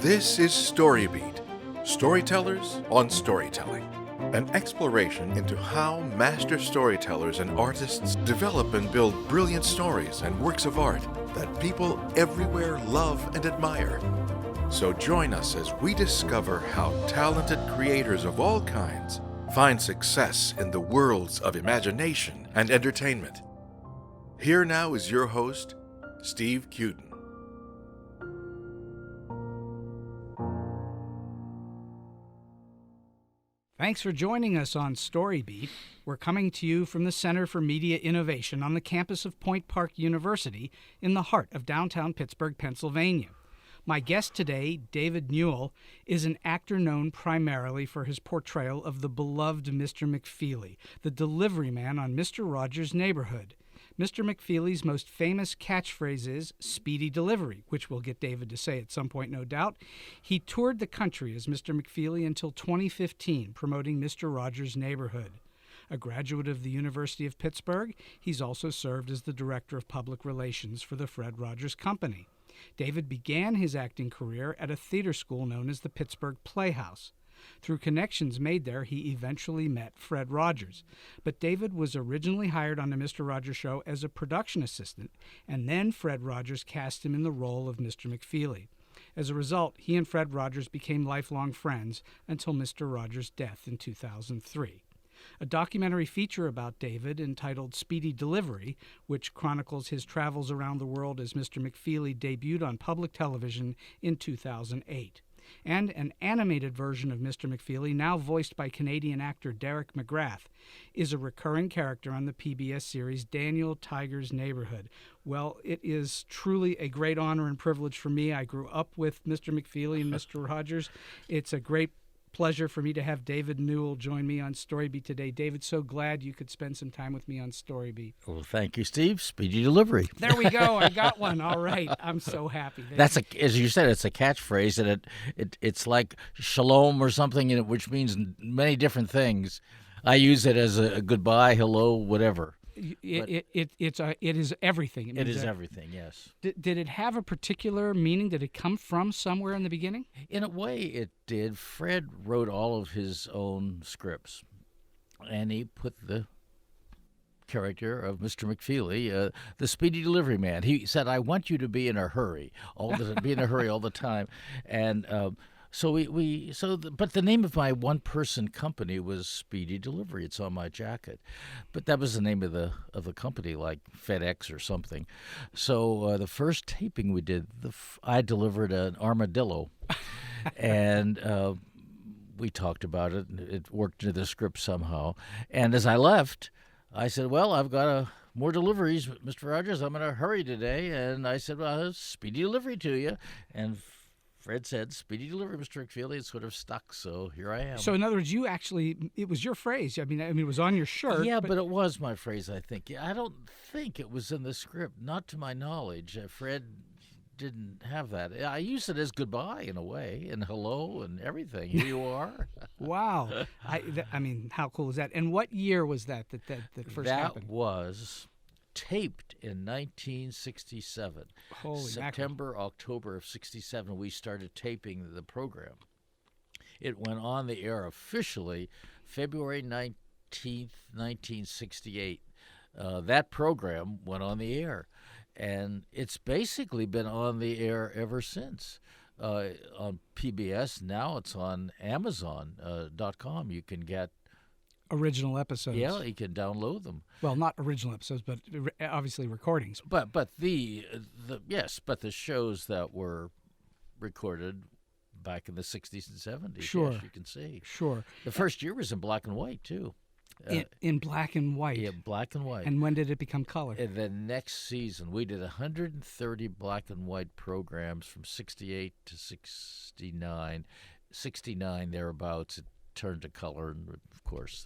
This is StoryBeat, Storytellers on Storytelling, an exploration into how master storytellers and artists develop and build brilliant stories and works of art that people everywhere love and admire. So join us as we discover how talented creators of all kinds find success in the worlds of imagination and entertainment. Here now is your host, Steve Cuden. Thanks for joining us on StoryBeat. We're coming to you from the Center for Media Innovation on the campus of Point Park University in the heart of downtown Pittsburgh, Pennsylvania. My guest today, David Newell, is an actor known primarily for his portrayal of the beloved Mr. McFeely, the delivery man on Mr. Rogers' Neighborhood. Mr. McFeely's most famous catchphrase is Speedy Delivery, which we'll get David to say at some point, no doubt. He toured the country as Mr. McFeely until 2015, promoting Mr. Rogers' Neighborhood. A graduate of the University of Pittsburgh, he's also served as the Director of Public Relations for the Fred Rogers Company. David began his acting career at a theater school known as the Pittsburgh Playhouse. Through connections made there, he eventually met Fred Rogers. But David was originally hired on the Mr. Rogers show as a production assistant, and then Fred Rogers cast him in the role of Mr. McFeely. As a result, he and Fred Rogers became lifelong friends until Mr. Rogers' death in 2003. A documentary feature about David entitled Speedy Delivery, which chronicles his travels around the world as Mr. McFeely, debuted on public television in 2008. And an animated version of Mr. McFeely, now voiced by Canadian actor Derek McGrath, is a recurring character on the PBS series Daniel Tiger's Neighborhood. Well, it is truly a great honor and privilege for me. I grew up with Mr. McFeely and Mr. Rogers. It's a great pleasure for me to have David Newell join me on StoryBeat today. David, so glad you could spend some time with me on StoryBeat. Well, thank you, Steve. Speedy Delivery. There we go. I got one. All right. I'm so happy. That's as you said, it's a catchphrase, and it's like shalom or something, which means many different things. I use it as a goodbye, hello, whatever. It is everything. It is everything, yes. Did it have a particular meaning? Did it come from somewhere in the beginning? In a way, it did. Fred wrote all of his own scripts, and he put the character of Mr. McFeely, the Speedy Delivery man. He said, "I want you to be in a hurry, be in a hurry all the time," and. But the name of my one-person company was Speedy Delivery. It's on my jacket, but that was the name of the company, like FedEx or something. So the first taping we did, I delivered an armadillo, and we talked about it. It worked into the script somehow. And as I left, I said, "Well, I've got more deliveries, Mr. Rogers. I'm in a hurry today." And I said, "Well, Speedy Delivery to you," and Fred said, "Speedy Delivery, Mr. McFeely." It sort of stuck, so here I am. So in other words, it was your phrase. I mean, it was on your shirt. Yeah, but it was my phrase, I think. I don't think it was in the script, not to my knowledge. Fred didn't have that. I used it as goodbye in a way, and hello and everything. Here you are. Wow. I mean, how cool is that? And what year was that first happened? That was taped in 1967. Holy September, mackerel. October of 67, we started taping the program. It went on the air officially February 19th, 1968. That program went on the air, and it's basically been on the air ever since. On PBS, now it's on Amazon.com. You can get original episodes. Yeah, you can download them. Well, not original episodes, but obviously recordings. But the shows that were recorded back in the 60s and 70s. Sure. Yes, you can see. Sure. The first year was in black and white, too. In black and white? Yeah, black and white. And when did it become color? And the next season, we did 130 black and white programs from 68 to 69. 69, thereabouts, it turned to color, and of course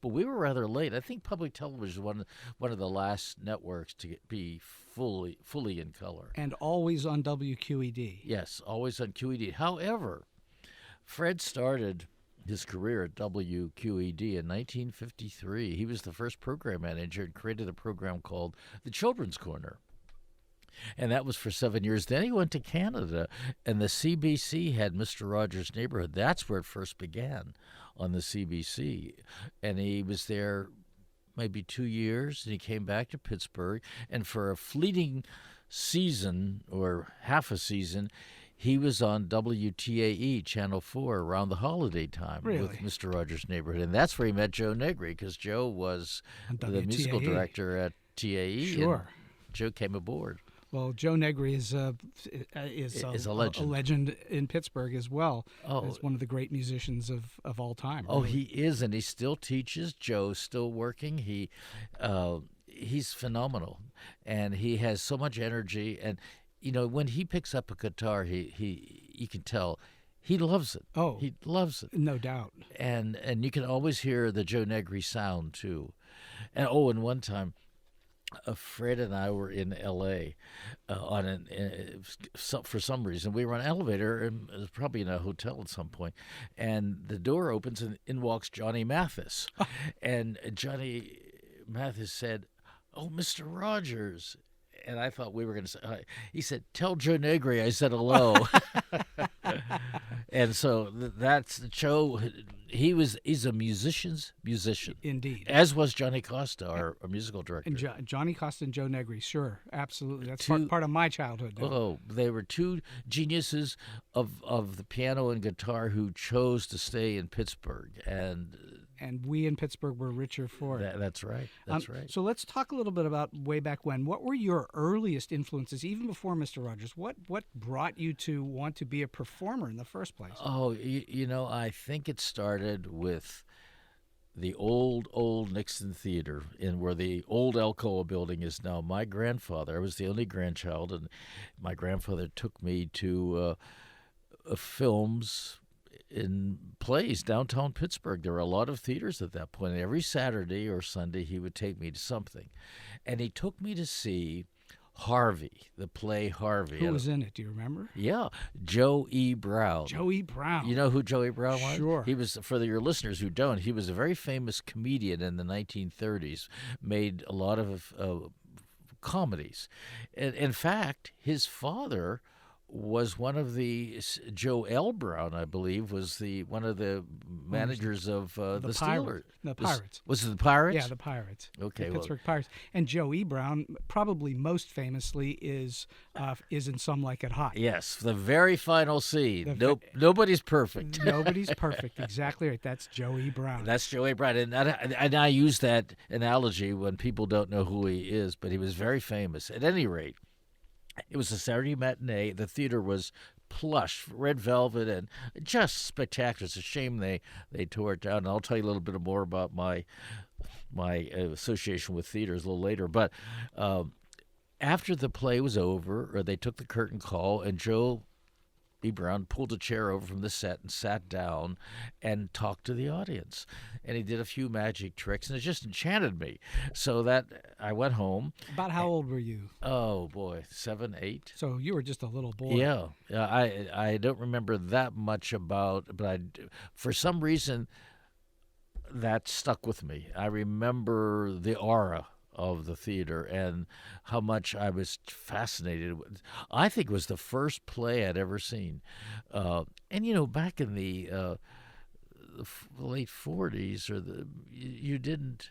but we were rather late. I think public television was one of the last networks to be fully in color. And always on WQED. Yes, always on QED. However, Fred started his career at WQED in 1953. He was the first program manager and created a program called The Children's Corner. And that was for 7 years. Then he went to Canada, and the CBC had Mr. Rogers' Neighborhood. That's where it first began, on the CBC. And he was there maybe 2 years, and he came back to Pittsburgh. And for a fleeting season, or half a season, he was on WTAE, Channel 4, around the holiday time with Mr. Rogers' Neighborhood. And that's where he met Joe Negri, because Joe was the musical director at TAE. Sure. And Joe came aboard. Well, Joe Negri is a legend. A legend in Pittsburgh as well. Oh, as one of the great musicians of all time. Oh, really. he is, and he still teaches. Joe's still working. He's phenomenal, and he has so much energy. And you know, when he picks up a guitar, you can tell he loves it. Oh, he loves it, no doubt. And you can always hear the Joe Negri sound too. And one time, Fred and I were in L.A. For some reason. We were on an elevator, and it was probably in a hotel at some point, and the door opens, and in walks Johnny Mathis. And Johnny Mathis said, "Oh, Mr. Rogers." And I thought we were going to say, he said, "Tell Joe Negri I said hello." And so that's Joe. He's a musician's musician. Indeed. As was Johnny Costa, our musical director. And Johnny Costa and Joe Negri, sure, absolutely. That's part of my childhood. Now. Oh, they were two geniuses of the piano and guitar who chose to stay in Pittsburgh. And we in Pittsburgh were richer for it. That's right. That's right. So let's talk a little bit about way back when. What were your earliest influences, even before Mr. Rogers? What brought you to want to be a performer in the first place? Oh, I think it started with the old Nixon Theater, in where the old Alcoa building is now. My grandfather, I was the only grandchild, and my grandfather took me to films in plays downtown Pittsburgh. There were a lot of theaters at that point. Every Saturday or Sunday, he would take me to something. And he took me to see Harvey, the play Harvey. Who was in it? Do you remember? Yeah, Joe E. Brown. Joe E. Brown. You know who Joe E. Brown was? Sure. He was, for your listeners who don't, he was a very famous comedian in the 1930s, made a lot of comedies. In fact, his father was one of the Joe L. Brown, I believe, was one of the managers of the Steelers. The Pirates. Was it the Pirates? Yeah, the Pirates. Okay, the Pittsburgh Pirates. And Joe E. Brown, probably most famously, is in Some Like It Hot. Yes, the very final scene. Nobody's perfect. Nobody's perfect. Exactly right. That's Joe E. Brown. That's Joe E. Brown, and I use that analogy when people don't know who he is, but he was very famous. At any rate, it was a Saturday matinee. The theater was plush, red velvet, and just spectacular. It's a shame they tore it down. And I'll tell you a little bit more about my association with theaters a little later. But after the play was over, or they took the curtain call, and Joe E. Brown pulled a chair over from the set and sat down and talked to the audience. And he did a few magic tricks, and it just enchanted me. So that I went home. About how old were you? Oh, boy, 7, 8. So you were just a little boy. Yeah. I don't remember that much but for some reason, that stuck with me. I remember the aura of the theater and how much I was fascinated with. I think it was the first play I'd ever seen. And, back in the late 40s, you didn't,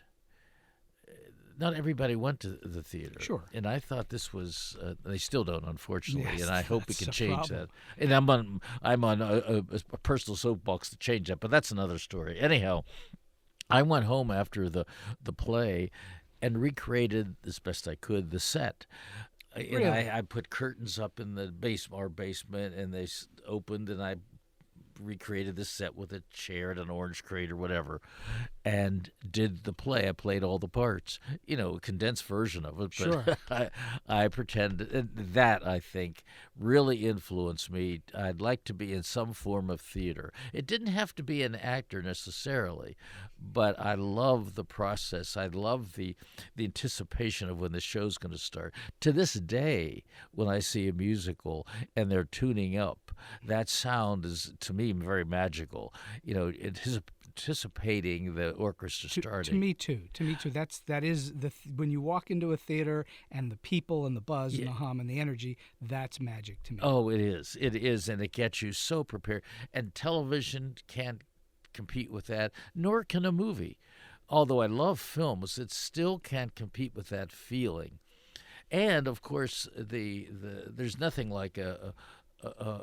not everybody went to the theater. Sure. And I thought this was, they still don't, unfortunately, yes, and I hope we can change problem. that. And I'm on a personal soapbox to change that, but that's another story. Anyhow, I went home after the play and recreated as best I could the set. Really? And I put curtains up in the our basement, and they opened, and I recreated the set with a chair and an orange crate or whatever, and did the play. I played all the parts, a condensed version of it. But sure. I pretended, and that, I think, really influenced me. I'd like to be in some form of theater. It didn't have to be an actor necessarily, but I love the process. I love the anticipation of when the show's going to start. To this day, when I see a musical and they're tuning up, that sound is, to me, very magical. anticipating the orchestra starting. To me too. That is when you walk into a theater and the people and the buzz and the hum and the energy, that's magic to me. Oh, it is, and it gets you so prepared. And television can't compete with that, nor can a movie. Although I love films, it still can't compete with that feeling. And of course, there's nothing like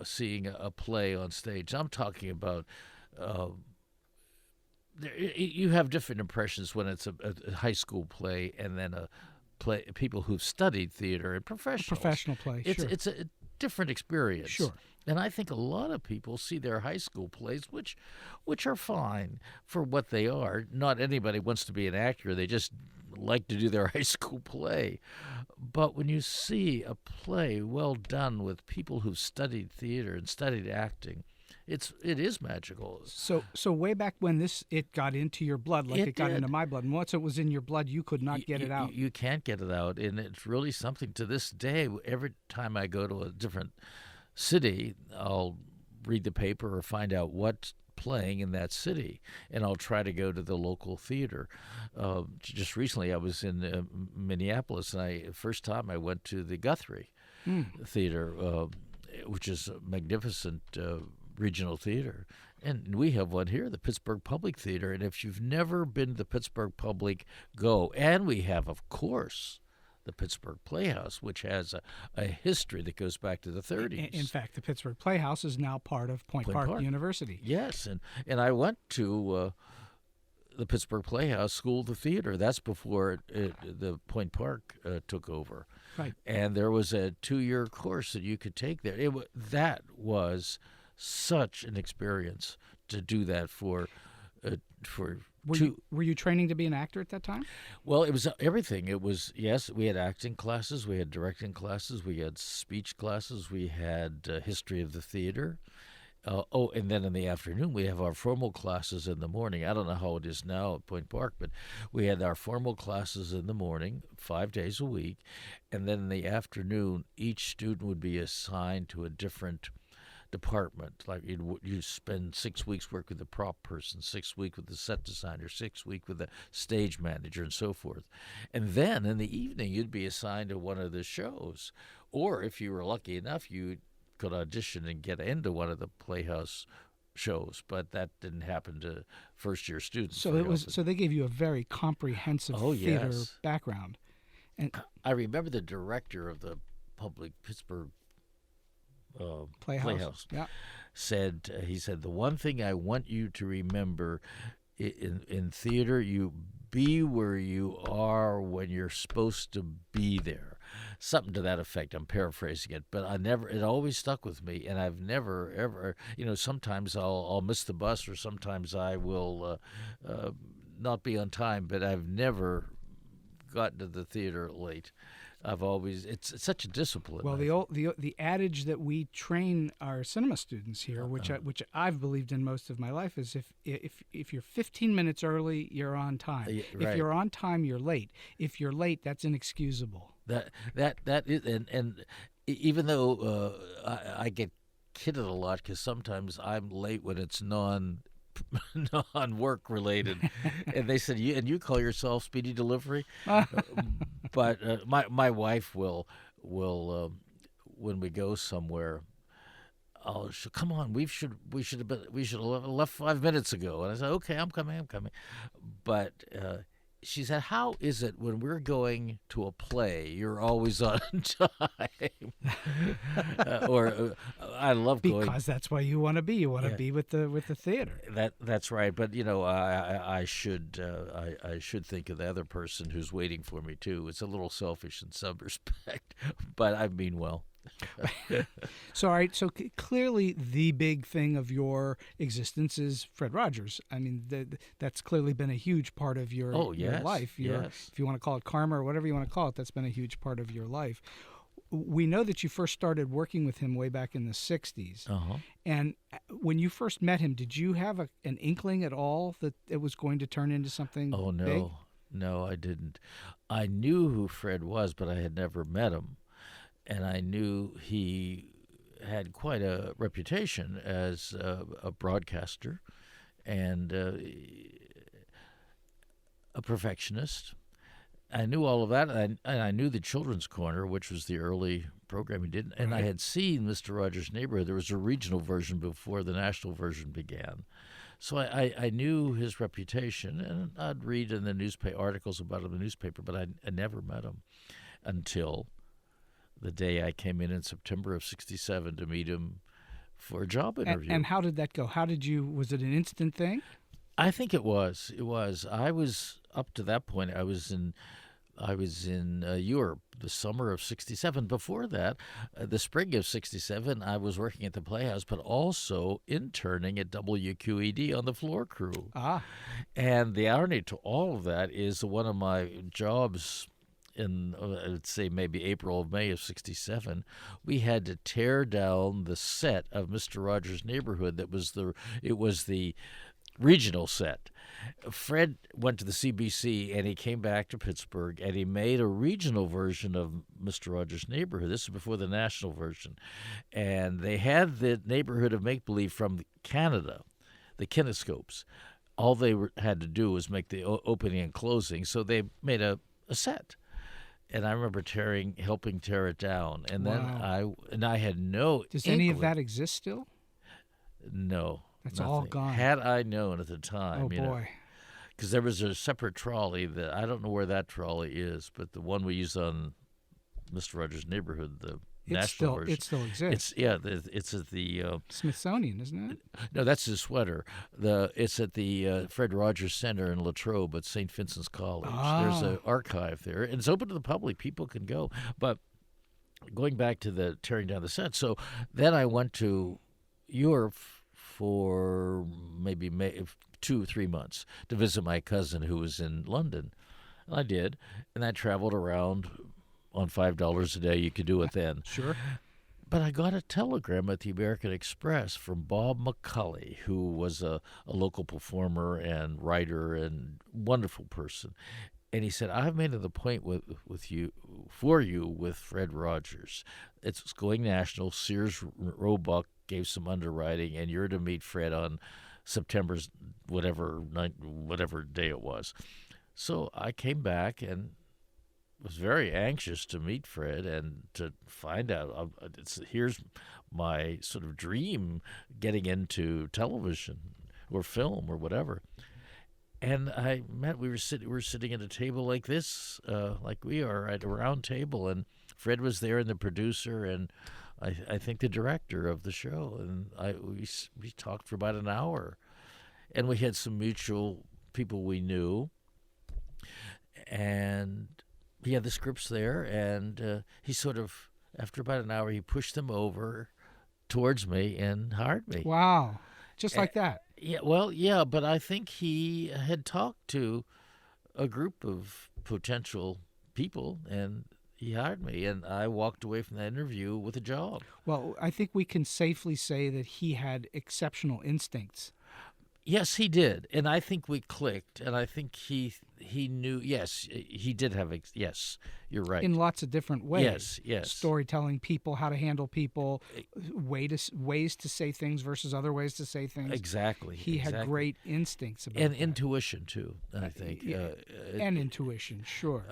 seeing a play on stage. I'm talking about. You have different impressions when it's a high school play and then a play. People who've studied theater and professionals. A professional play. It's a different experience. Sure. And I think a lot of people see their high school plays, which are fine for what they are. Not anybody wants to be an actor. They just like to do their high school play. But when you see a play well done with people who've studied theater and studied acting, it is magical. So way back when it got into your blood, like it got into my blood, and once it was in your blood, you could not get it out. You can't get it out, and it's really something. To this day, every time I go to a different city, I'll read the paper or find out what's playing in that city, and I'll try to go to the local theater. Just recently, I was in Minneapolis, and first time I went to the Guthrie Theater, which is a magnificent regional theater. And we have one here, the Pittsburgh Public Theater. And if you've never been to the Pittsburgh Public, go. And we have, of course, the Pittsburgh Playhouse, which has a history that goes back to the 30s. In fact, the Pittsburgh Playhouse is now part of Point Park University. Yes, and I went to the Pittsburgh Playhouse School of the Theater. That's before the Point Park took over. Right. And there was a 2-year course that you could take there. That was such an experience to do that for Were you training to be an actor at that time? Well, it was everything. It was, yes, we had acting classes, we had directing classes, we had speech classes, we had history of the theater. And then in the afternoon, we have our formal classes in the morning. I don't know how it is now at Point Park, but we had our formal classes in the morning, 5 days a week. And then in the afternoon, each student would be assigned to a different department. Like you spend 6 weeks working with the prop person, 6 weeks with the set designer, 6 weeks with the stage manager, and so forth. And then in the evening, you'd be assigned to one of the shows. Or if you were lucky enough, you could audition and get into one of the Playhouse shows, but that didn't happen to first-year students. So they gave you a very comprehensive theater background. And I remember the director of the public Pittsburgh Playhouse said, he said, the one thing I want you to remember in theater, you be where you are when you're supposed to be there. Something to that effect. I'm paraphrasing it, but it always stuck with me, and I've never, ever, sometimes I'll miss the bus, or sometimes I will not be on time, but I've never gotten to the theater late. I've always, it's such a discipline. Well, the adage that we train our cinema students here, which I've believed in most of my life, is if you're 15 minutes early, you're on time. Right. If you're on time, you're late. If you're late, that's inexcusable. That is, and even though I get kidded a lot because sometimes I'm late when it's non-work related, and they said, you call yourself Speedy Delivery? But my wife will when we go somewhere, she'll, come on, we should have left 5 minutes ago. And I said, okay, I'm coming. But she said, how is it when we're going to a play, you're always on time? I love going. Because that's why you want to be. You want to be with the theater. That's right. But I should think of the other person who's waiting for me too. It's a little selfish in some respect, but I mean well. So, all right. So clearly, the big thing of your existence is Fred Rogers. I mean, that's clearly been a huge part of your life. If you want to call it karma or whatever you want to call it, that's been a huge part of your life. We know that you first started working with him way back in the 60s. Uh-huh. And when you first met him, did you have an inkling at all that it was going to turn into something big? Oh, no. No, I didn't. I knew who Fred was, but I had never met him. And I knew he had quite a reputation as a broadcaster and a perfectionist. I knew all of that, and I knew the Children's Corner, which was the early program he did, and I had seen Mr. Rogers' Neighborhood. There was a regional version before the national version began. So I knew his reputation, and I'd read in the newspaper articles about him in the newspaper, but I never met him until the day I came in September of '67 to meet him for a job interview. And how did that go? Was it an instant thing? I think it was. It was. I was up to that point. I was in Europe the summer of '67. Before that, the spring of '67, I was working at the Playhouse, but also interning at WQED on the floor crew. And the irony to all of that is one of my jobs in, I'd say maybe April or May of '67, we had to tear down the set of Mr. Rogers' Neighborhood. It was the regional set. Fred went to the CBC and he came back to Pittsburgh and he made a regional version of Mr. Rogers' Neighborhood. This is before the national version. And they had the Neighborhood of Make-Believe from Canada, the kinescopes. All they had to do was make the opening and closing, so they made a set. And I remember helping tear it down. And then I had no Does any of that exist still? No. That's nothing. all gone. Had I known at the time, Oh, boy. Because there was a separate trolley that I don't know where that trolley is, but the one we used on Mr. Rogers' Neighborhood, the national version. It still exists. It's at the Smithsonian, isn't it? No, that's his sweater. It's at the Fred Rogers Center in Latrobe at St. Vincent's College. There's an archive there, and it's open to the public. People can go. But going back to the tearing down the set, so then I went to Europe for maybe 2 or 3 months to visit my cousin who was in London. And I did, and I traveled around on $5 a day. You could do it then. Sure. But I got a telegram at the American Express from Bob McCulley, who was a local performer and writer and wonderful person. And he said, I've made an appointment for you with Fred Rogers. It's going national. Sears Roebuck gave some underwriting, and you're to meet Fred on September's whatever day it was. So I came back and was very anxious to meet Fred and to find out. Here's my sort of dream getting into television or film or whatever. And we were sitting at a table like this, like we are at a round table, and Fred was there, and the producer, and I think the director of the show, and we talked for about an hour, and we had some mutual people we knew, and he had the scripts there, and he sort of, after about an hour, he pushed them over towards me and hired me. Wow, just like that. Yeah, well, yeah, but I think he had talked to a group of potential people, and he hired me, and I walked away from that interview with a job. Well, I think we can safely say that he had exceptional instincts. Yes, he did, and I think we clicked, and I think he knew. Yes, he did have. Yes, you're right. In lots of different ways. Yes. Storytelling people, how to handle people, ways to say things versus other ways to say things. Exactly. He had great instincts about and that. intuition too. I think. And intuition, sure.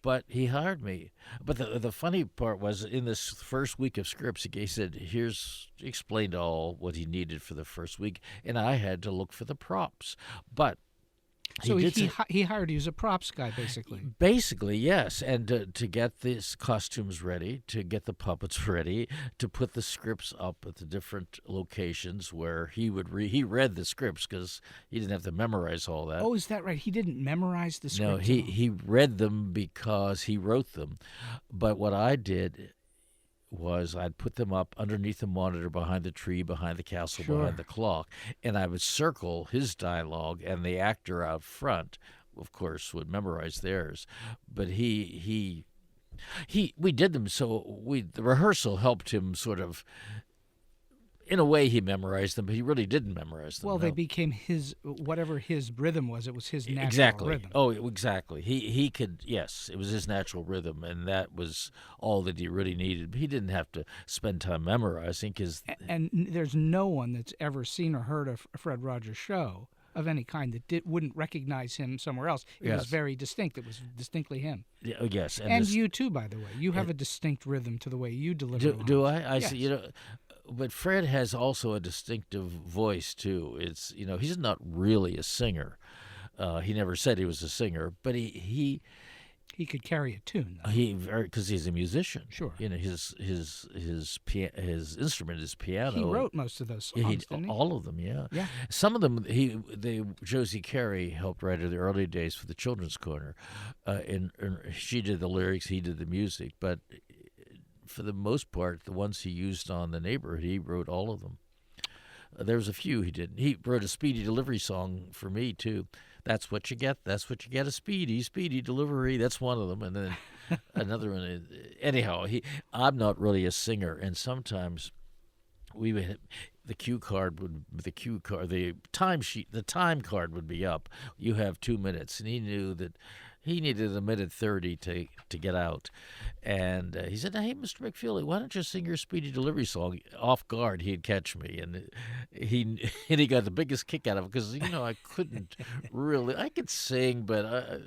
But he hired me. But the funny part was, in this first week of scripts, he said, he explained all what he needed for the first week, and I had to look for the props. But so he hired you as a props guy, basically. Basically, yes, and to get these costumes ready, to get the puppets ready, to put the scripts up at the different locations where he would he read the scripts because he didn't have to memorize all that. Oh, is that right? He didn't memorize the scripts? No, he read them because he wrote them. But what I did was I'd put them up underneath the monitor, behind the tree, behind the castle, behind the clock, and I would circle his dialogue, and the actor out front, of course, would memorize theirs. But we did them, so the rehearsal helped him sort of in a way, he memorized them, but he really didn't memorize them. Well, no. they became whatever his rhythm was. It was his natural Exactly. rhythm. Oh, exactly. He could, yes, it was his natural rhythm, and that was all that he really needed. He didn't have to spend time memorizing because. And there's no one that's ever seen or heard a Fred Rogers show of any kind that wouldn't recognize him somewhere else. It was very distinct. It was distinctly him. Yeah, yes. And you too, by the way. You have a distinct rhythm to the way you deliver lines. Do I? I Yes. see. But Fred has also a distinctive voice too. It's he's not really a singer. He never said he was a singer, but he could carry a tune, though. because he's a musician. Sure. His instrument is piano. He wrote most of those songs, didn't he? All of them, yeah. Yeah. Some of them, Josie Carey helped write in the early days for the Children's Corner, and she did the lyrics, he did the music, but for the most part, the ones he used on The Neighborhood, he wrote all of them. There was a few he didn't. He wrote a Speedy Delivery song for me, too. That's what you get. That's what you get. A Speedy Delivery. That's one of them. And then another one. Anyhow, I'm not really a singer, and sometimes the time card would be up. You have 2 minutes, and he knew that he needed a minute 30 to get out. And he said, "Hey, Mr. McFeely, why don't you sing your Speedy Delivery song?" Off guard, he'd catch me, and he got the biggest kick out of it because I couldn't really. I could sing, but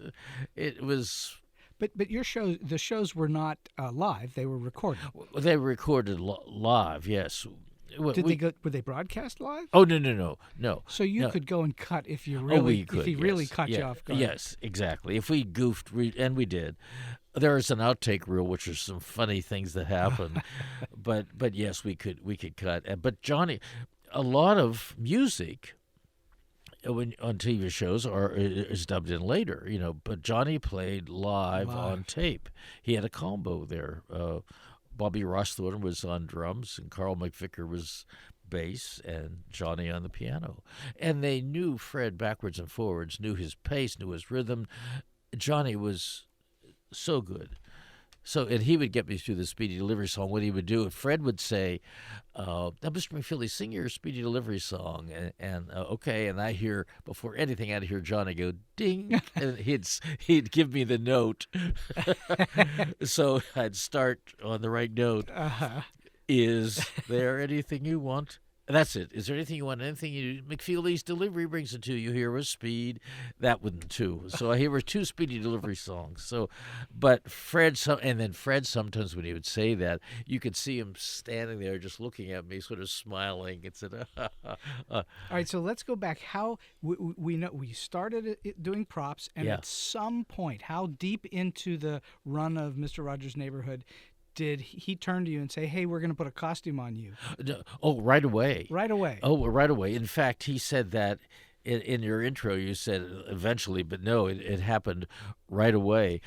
it was. But the shows were not live; they were recorded. They were recorded live, yes. Were they broadcast live? Oh no. So you could go and cut if you really really cut you off guard. Yes, exactly. If we goofed, and we did. There's an outtake reel, which are some funny things that happen, but yes, we could cut. But Johnny, a lot of music on TV shows is dubbed in later, But Johnny played live on tape. He had a combo there. Bobby Rossthorne was on drums, and Carl McVicker was bass, and Johnny on the piano. And they knew Fred backwards and forwards, knew his pace, knew his rhythm. Johnny was so good. And he would get me through the Speedy Delivery song. What he would do, Fred would say, "Now, Mr. McFeely, sing your Speedy Delivery song." And okay, and I hear, before anything, I'd hear Johnny go, ding, and he'd give me the note. So I'd start on the right note. Uh-huh. Is there anything you want? That's it. Is there anything you want? Anything you McFeely's Delivery brings it to you. Here was Speed. That one too. So here were 2 Speedy Delivery songs. So, but Fred sometimes when he would say that, you could see him standing there just looking at me, sort of smiling. It's All right. So let's go back. How we know we started doing props, and at some point, how deep into the run of Mr. Rogers' Neighborhood did he turn to you and say, "Hey, we're going to put a costume on you"? Oh, right away. Right away. Oh, right away. In fact, he said that in your intro. You said eventually, but no, it happened right away.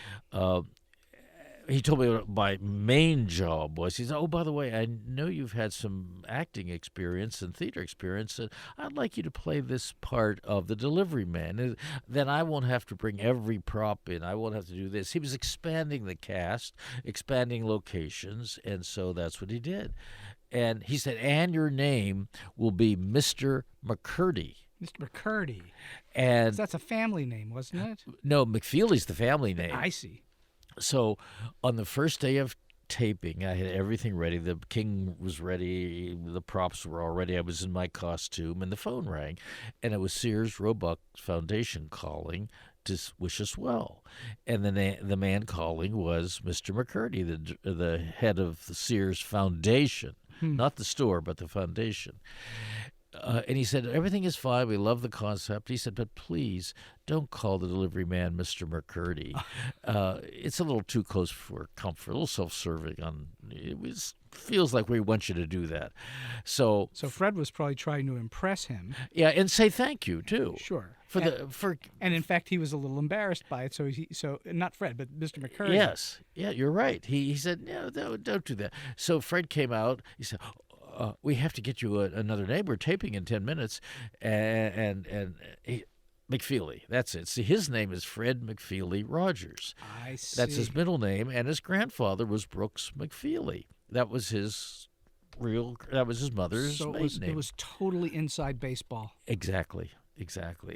He told me what my main job was. He said, "Oh, by the way, I know you've had some acting experience and theater experience, and I'd like you to play this part of the delivery man. And then I won't have to bring every prop in. I won't have to do this." He was expanding the cast, expanding locations, and so that's what he did. And he said, "And your name will be Mr. McCurdy." Mr. McCurdy. And that's a family name, wasn't it? No, McFeely's the family name. I see. So on the first day of taping, I had everything ready. The king was ready. The props were all ready. I was in my costume, and the phone rang. And it was Sears Roebuck Foundation calling to wish us well. And the man calling was Mr. McCurdy, the head of the Sears Foundation. Not the store, but the foundation. And he said, "Everything is fine. We love the concept." He said, "But please don't call the delivery man Mr. McCurdy. It's a little too close for comfort, a little self-serving. It feels like we want you to do that." So Fred was probably trying to impress him. Yeah, and say thank you, too. Sure. And in fact, he was a little embarrassed by it. So not Fred, but Mr. McCurdy. Yes. Yeah, you're right. He said, "No, don't do that." So Fred came out. He said, "We have to get you another name. We're taping in 10 minutes." And McFeely, that's it. See, his name is Fred McFeely Rogers. I see. That's his middle name, and his grandfather was Brooks McFeely. That was his real. That was his mother's So maiden name. it was totally inside baseball. Exactly.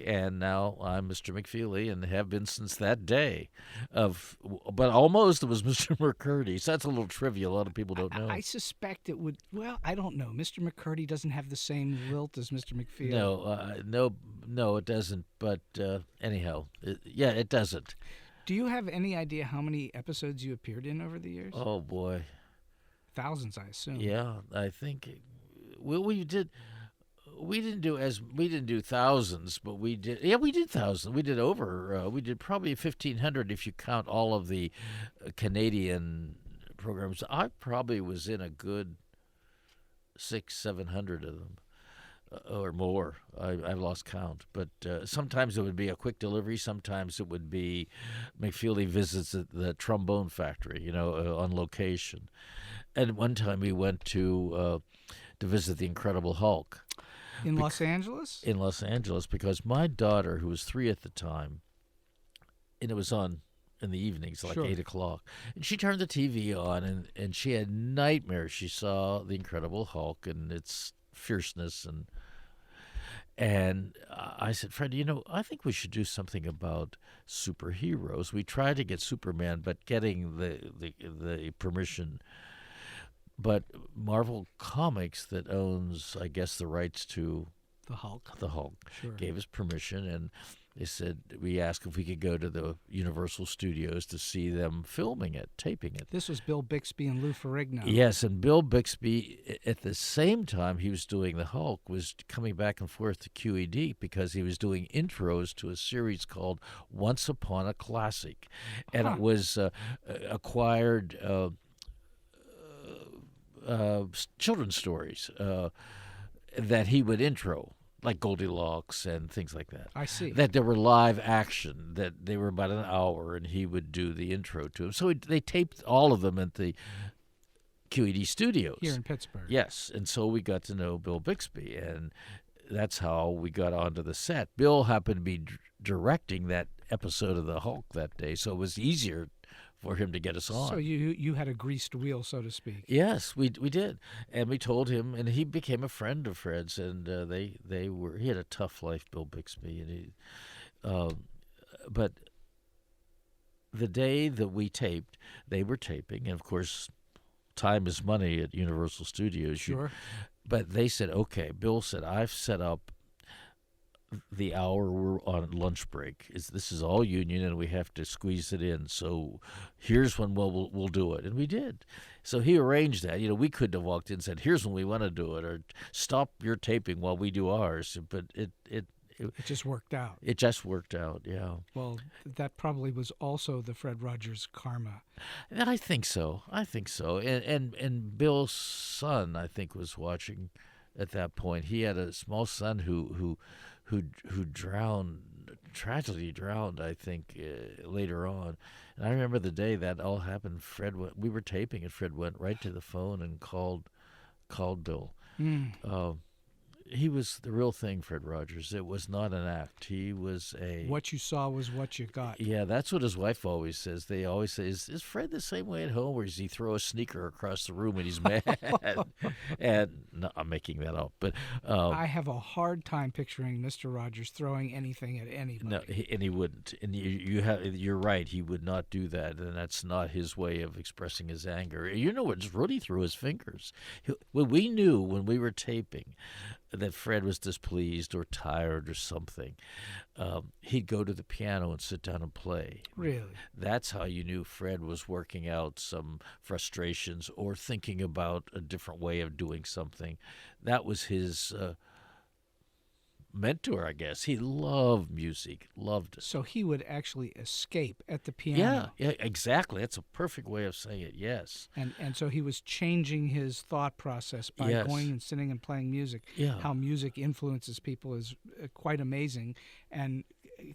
And now I'm Mr. McFeely and have been since that day. But almost it was Mr. McCurdy. So that's a little trivia. A lot of people don't know. I suspect it would. Well, I don't know. Mr. McCurdy doesn't have the same lilt as Mr. McFeely. No, it doesn't. But anyhow, it doesn't. Do you have any idea how many episodes you appeared in over the years? Oh boy, thousands, I assume. yeah. I think we did. We didn't do thousands, but we did. Yeah, we did thousands. We did over. We did probably 1,500 if you count all of the Canadian programs. I probably was in a good 600-700 of them. Or more. I've lost count. But sometimes it would be a quick delivery. Sometimes it would be McFeely visits the trombone factory, on location. And one time we went to visit the Incredible Hulk. In Los Angeles? In Los Angeles, because my daughter, who was 3 at the time, and it was on in the evenings, like Sure. 8 o'clock, and she turned the TV on, and she had nightmares. She saw the Incredible Hulk and its fierceness, and I said, Fred, I think we should do something about superheroes. We tried to get Superman, but getting the permission. But Marvel Comics, that owns, I guess, the rights to The Hulk. Sure. gave us permission, and they said, we asked if we could go to the Universal Studios to see them filming it, taping it. This was Bill Bixby and Lou Ferrigno. Yes, and Bill Bixby, at the same time he was doing the Hulk, was coming back and forth to QED because he was doing intros to a series called Once Upon a Classic. And it was acquired children's stories that he would intro, like Goldilocks and things like that. I see. That there were live action, that they were about an hour, and he would do the intro to them. So they taped all of them at the QED studios. Here in Pittsburgh. Yes, and so we got to know Bill Bixby, and that's how we got onto the set. Bill happened to be directing that episode of the Hulk that day, so it was easier for him to get us on. So you had a greased wheel, so to speak. Yes, we did, and we told him, and he became a friend of Fred's, and he had a tough life, Bill Bixby, and but the day that we taped, they were taping, and of course, time is money at Universal Studios. Sure. But they said, okay. Bill said, I've set up the hour we're on lunch break. This is all union, and we have to squeeze it in. So here's when we'll do it, and we did. So he arranged that. We couldn't have walked in and said, here's when we want to do it, or stop your taping while we do ours. But it just worked out. It just worked out, yeah. Well, that probably was also the Fred Rogers karma. I think so. And Bill's son, I think, was watching at that point. He had a small son who tragically drowned, I think, later on. And I remember the day that all happened. We were taping, and Fred went right to the phone and called Bill. He was the real thing, Fred Rogers. It was not an act. He was What you saw was what you got. Yeah, that's what his wife always says. They always say, is Fred the same way at home, or does he throw a sneaker across the room when he's mad? And no, I'm making that up. But I have a hard time picturing Mr. Rogers throwing anything at anybody. No, he wouldn't. And you're right. He would not do that, and that's not his way of expressing his anger. It's really through his fingers. We knew when we were taping that Fred was displeased or tired or something, he'd go to the piano and sit down and play. Really? That's how you knew Fred was working out some frustrations or thinking about a different way of doing something. That was his mentor, I guess. He loved music, loved it. So he would actually escape at the piano. Yeah, exactly. That's a perfect way of saying it, yes. And so he was changing his thought process by Yes. going and sitting and playing music. Yeah. How music influences people is quite amazing. And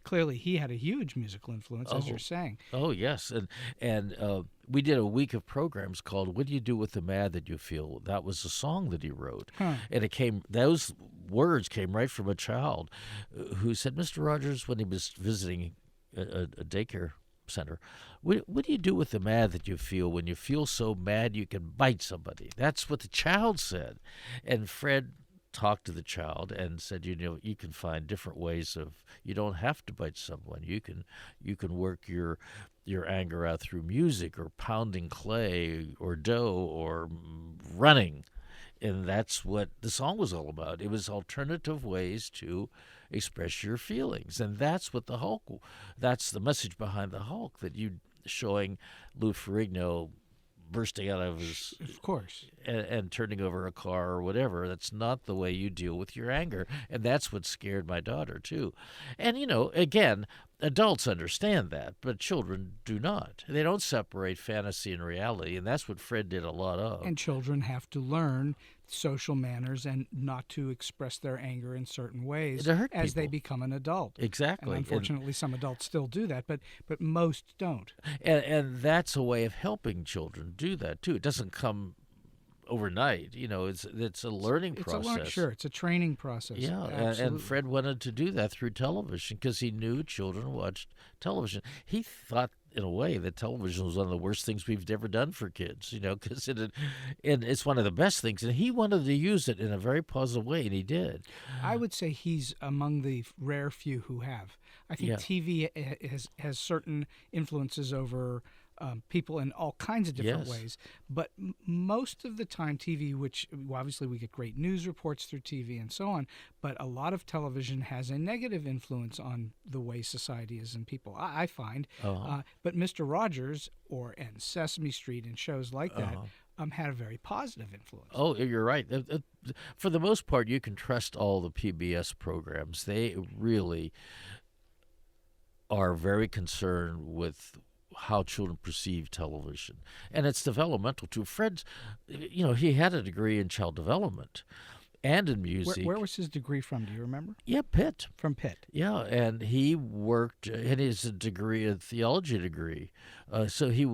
clearly he had a huge musical influence, as you're saying. Oh, yes. And we did a week of programs called What Do You Do With the Mad That You Feel? That was a song that he wrote. Huh. And those words came right from a child who said, Mr. Rogers, when he was visiting a daycare center. What do you do with the mad that you feel when you feel so mad you can bite somebody? That's what the child said. And Fred talked to the child and said, you can find different ways of, you don't have to bite someone. You can work your anger out through music or pounding clay or dough or running. And that's what the song was all about. It was alternative ways to express your feelings. And that's the message behind the Hulk, that you showing Lou Ferrigno bursting out of his... Of course. And turning over a car or whatever. That's not the way you deal with your anger. And that's what scared my daughter, too. And, again, adults understand that, but children do not. They don't separate fantasy and reality, and that's what Fred did a lot of. And children have to learn social manners and not to express their anger in certain ways as they become an adult. Exactly. And unfortunately, some adults still do that, but most don't. And that's a way of helping children do that, too. It doesn't come overnight. It's a learning process. Sure, it's a training process. Yeah, and Fred wanted to do that through television because he knew children watched television. He thought, in a way, that television was one of the worst things we've ever done for kids, because it's one of the best things. And he wanted to use it in a very positive way, and he did. I would say he's among the rare few who have. I think TV has certain influences over people in all kinds of different ways. But most of the time TV, which obviously we get great news reports through TV and so on, but a lot of television has a negative influence on the way society is and people, I find. But Mr. Rogers and Sesame Street and shows like that had a very positive influence. Oh, you're right. For the most part, you can trust all the PBS programs. They really are very concerned with how children perceive television. And it's developmental, too. Fred's, he had a degree in child development and in music. Where was his degree from? Do you remember? Yeah, Pitt. From Pitt. Yeah, and he worked, and his degree, a theology degree. So he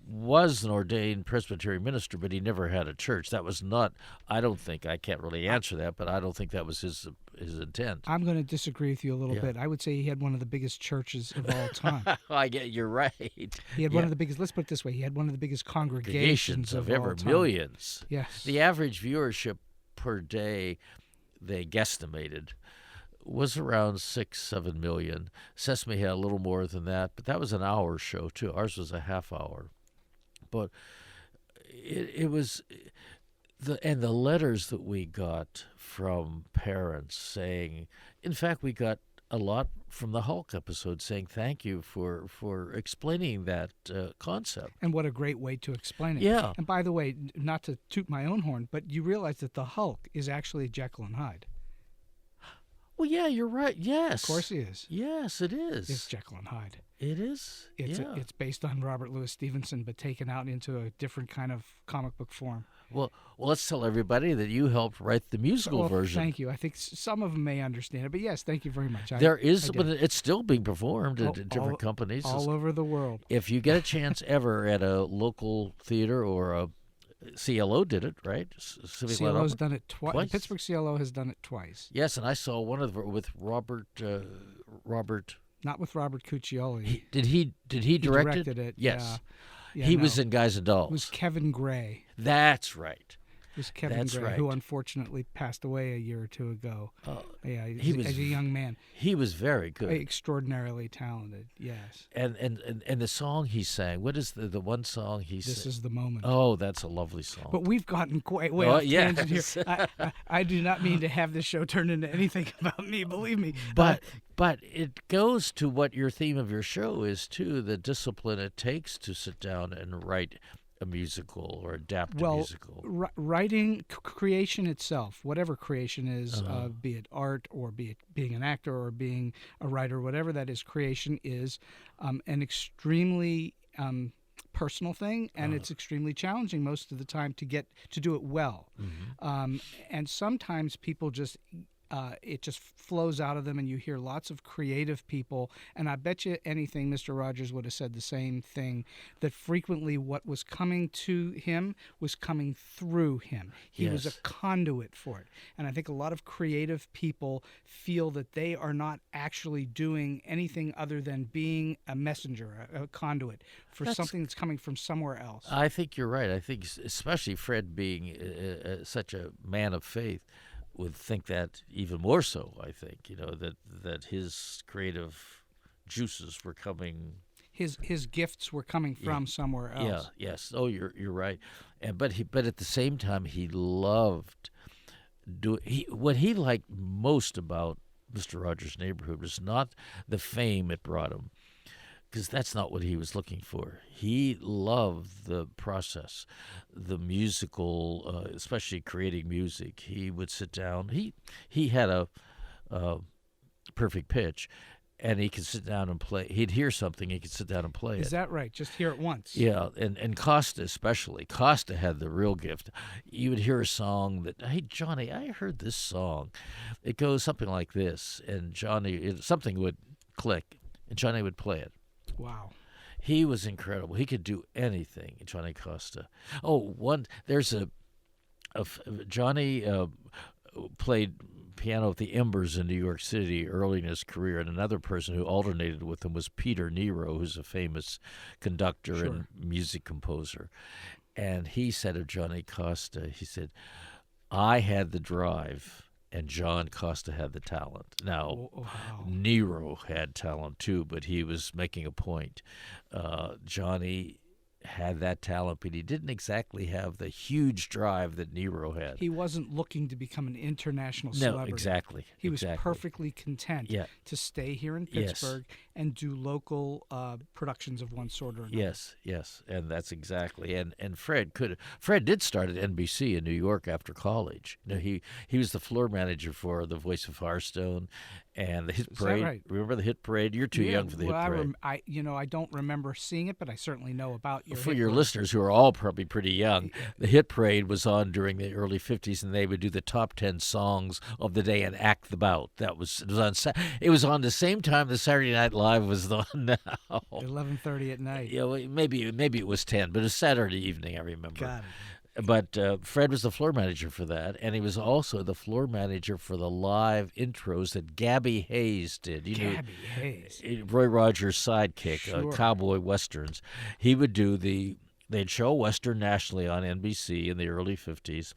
was an ordained Presbyterian minister, but he never had a church. That was not, I can't really answer that, but I don't think that was his intent. I'm going to disagree with you a little bit. I would say he had one of the biggest churches of all time. You're right. He had one of the biggest, let's put it this way, he had one of the biggest congregations of all time. Millions. Yes. The average viewership per day, they guesstimated, was around 6-7 million. Sesame had a little more than that, but that was an hour show, too. Ours was a half hour. But it was... And the letters that we got from parents saying, in fact, we got a lot from the Hulk episode saying thank you for explaining that concept. And what a great way to explain it. Yeah. And by the way, not to toot my own horn, but you realize that the Hulk is actually Jekyll and Hyde. Well, yeah, you're right. Yes. Of course he is. Yes, it is. It's Jekyll and Hyde. It is. It's based on Robert Louis Stevenson, but taken out into a different kind of comic book form. Well, let's tell everybody that you helped write the musical version. Thank you. I think some of them may understand it, but yes, thank you very much. It's still being performed at different companies. All over the world. If you get a chance ever at a local theater or a CLO did it, right? CLO's done it twice. Pittsburgh CLO has done it twice. Yes, and I saw one of them with Robert. Not with Robert Cuccioli. Did he direct it? Directed it. Yes. Yeah, He was in Guys and Dolls. It was Kevin Gray. That's right. It was Kevin Gray, who unfortunately passed away a year or two ago. He was as a young man. He was very good. Extraordinarily talented, yes. And the song he sang, what is the one song he sang? This Is the Moment. Oh, that's a lovely song. But we've gotten quite way off tangent here. I do not mean to have this show turn into anything about me, believe me. But it goes to what your theme of your show is, too, the discipline it takes to sit down and write a musical or adapt a musical. Writing, creation itself, whatever creation is, be it art or be it being an actor or being a writer, whatever that is, creation is an extremely personal thing, and it's extremely challenging most of the time to do it well. Mm-hmm. And sometimes people just it just flows out of them, and you hear lots of creative people. And I bet you anything Mr. Rogers would have said the same thing, that frequently what was coming to him was coming through him. He was a conduit for it. And I think a lot of creative people feel that they are not actually doing anything other than being a messenger, a conduit for something that's coming from somewhere else. I think you're right. I think especially Fred being such a man of faith would think that even more so. I think that his creative juices were coming. His gifts were coming from somewhere else. Yeah. Yes. Oh, you're right. But at the same time, he loved what he liked most about Mr. Rogers' Neighborhood was not the fame it brought him, because that's not what he was looking for. He loved the process, the musical, especially creating music. He would sit down. He had a perfect pitch, and he could sit down and play. He'd hear something, he could sit down and play it. Is that right? Just hear it once. Yeah, and Costa especially. Costa had the real gift. You would hear a song that, hey, Johnny, I heard this song. It goes something like this, and something would click, and Johnny would play it. Wow. He was incredible. He could do anything, Johnny Costa. Johnny played piano at the Embers in New York City early in his career, and another person who alternated with him was Peter Nero, who's a famous conductor and music composer. And he said of Johnny Costa, he said, I had the drive, and John Costa had the talent. Now, Nero had talent too, but he was making a point. Johnny had that talent, but he didn't exactly have the huge drive that Nero had. He wasn't looking to become an international celebrity. No, exactly. He was perfectly content to stay here in Pittsburgh and do local productions of one sort or another. Yes, and that's exactly. And Fred did start at NBC in New York after college. He was the floor manager for The Voice of Hearthstone and the Hit Parade. Right? Remember the Hit Parade? You're too young for the Hit Parade. I don't remember seeing it, but I certainly know about your. For your listeners who are all probably pretty young, the Hit Parade was on during the early '50s, and they would do the top 10 songs of the day and act the bout. It was on the same time the Saturday Night Live was on now. 11:30 at night. Yeah, well, maybe it was 10, but it was Saturday evening. I remember. Got it. But Fred was the floor manager for that, and he was also the floor manager for the live intros that Gabby Hayes did. Gabby Hayes, Roy Rogers' sidekick, cowboy westerns. He would do they'd show Western nationally on NBC in the early 50s,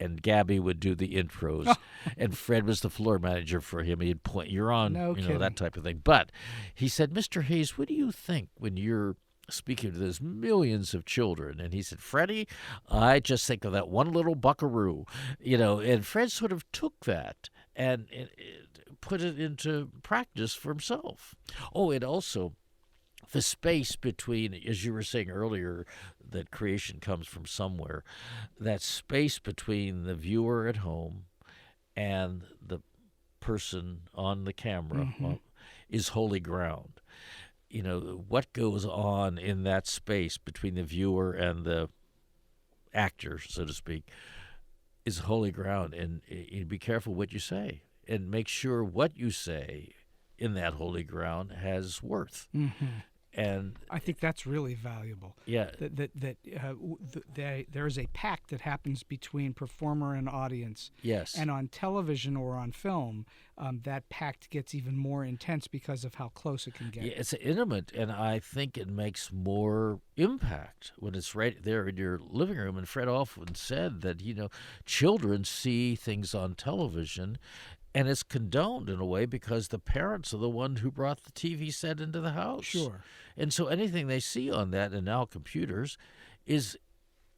and Gabby would do the intros, and Fred was the floor manager for him. He'd point, you're on, that type of thing. But he said, Mr. Hayes, what do you think when you're speaking to those millions of children? And he said, Freddie, I just think of that one little buckaroo, and Fred sort of took that and put it into practice for himself. Oh, and also the space between, as you were saying earlier, that creation comes from somewhere, that space between the viewer at home and the person on the camera is holy ground. What goes on in that space between the viewer and the actor, so to speak, is holy ground. And you be careful what you say, and make sure what you say in that holy ground has worth. Mm-hmm. And I think that's really valuable. Yeah. There is a pact that happens between performer and audience. Yes. And on television or on film, that pact gets even more intense because of how close it can get. Yeah, it's intimate, and I think it makes more impact when it's right there in your living room. And Fred often said that, children see things on television, and it's condoned in a way because the parents are the one who brought the TV set into the house. Sure. And so anything they see on that, and now computers, is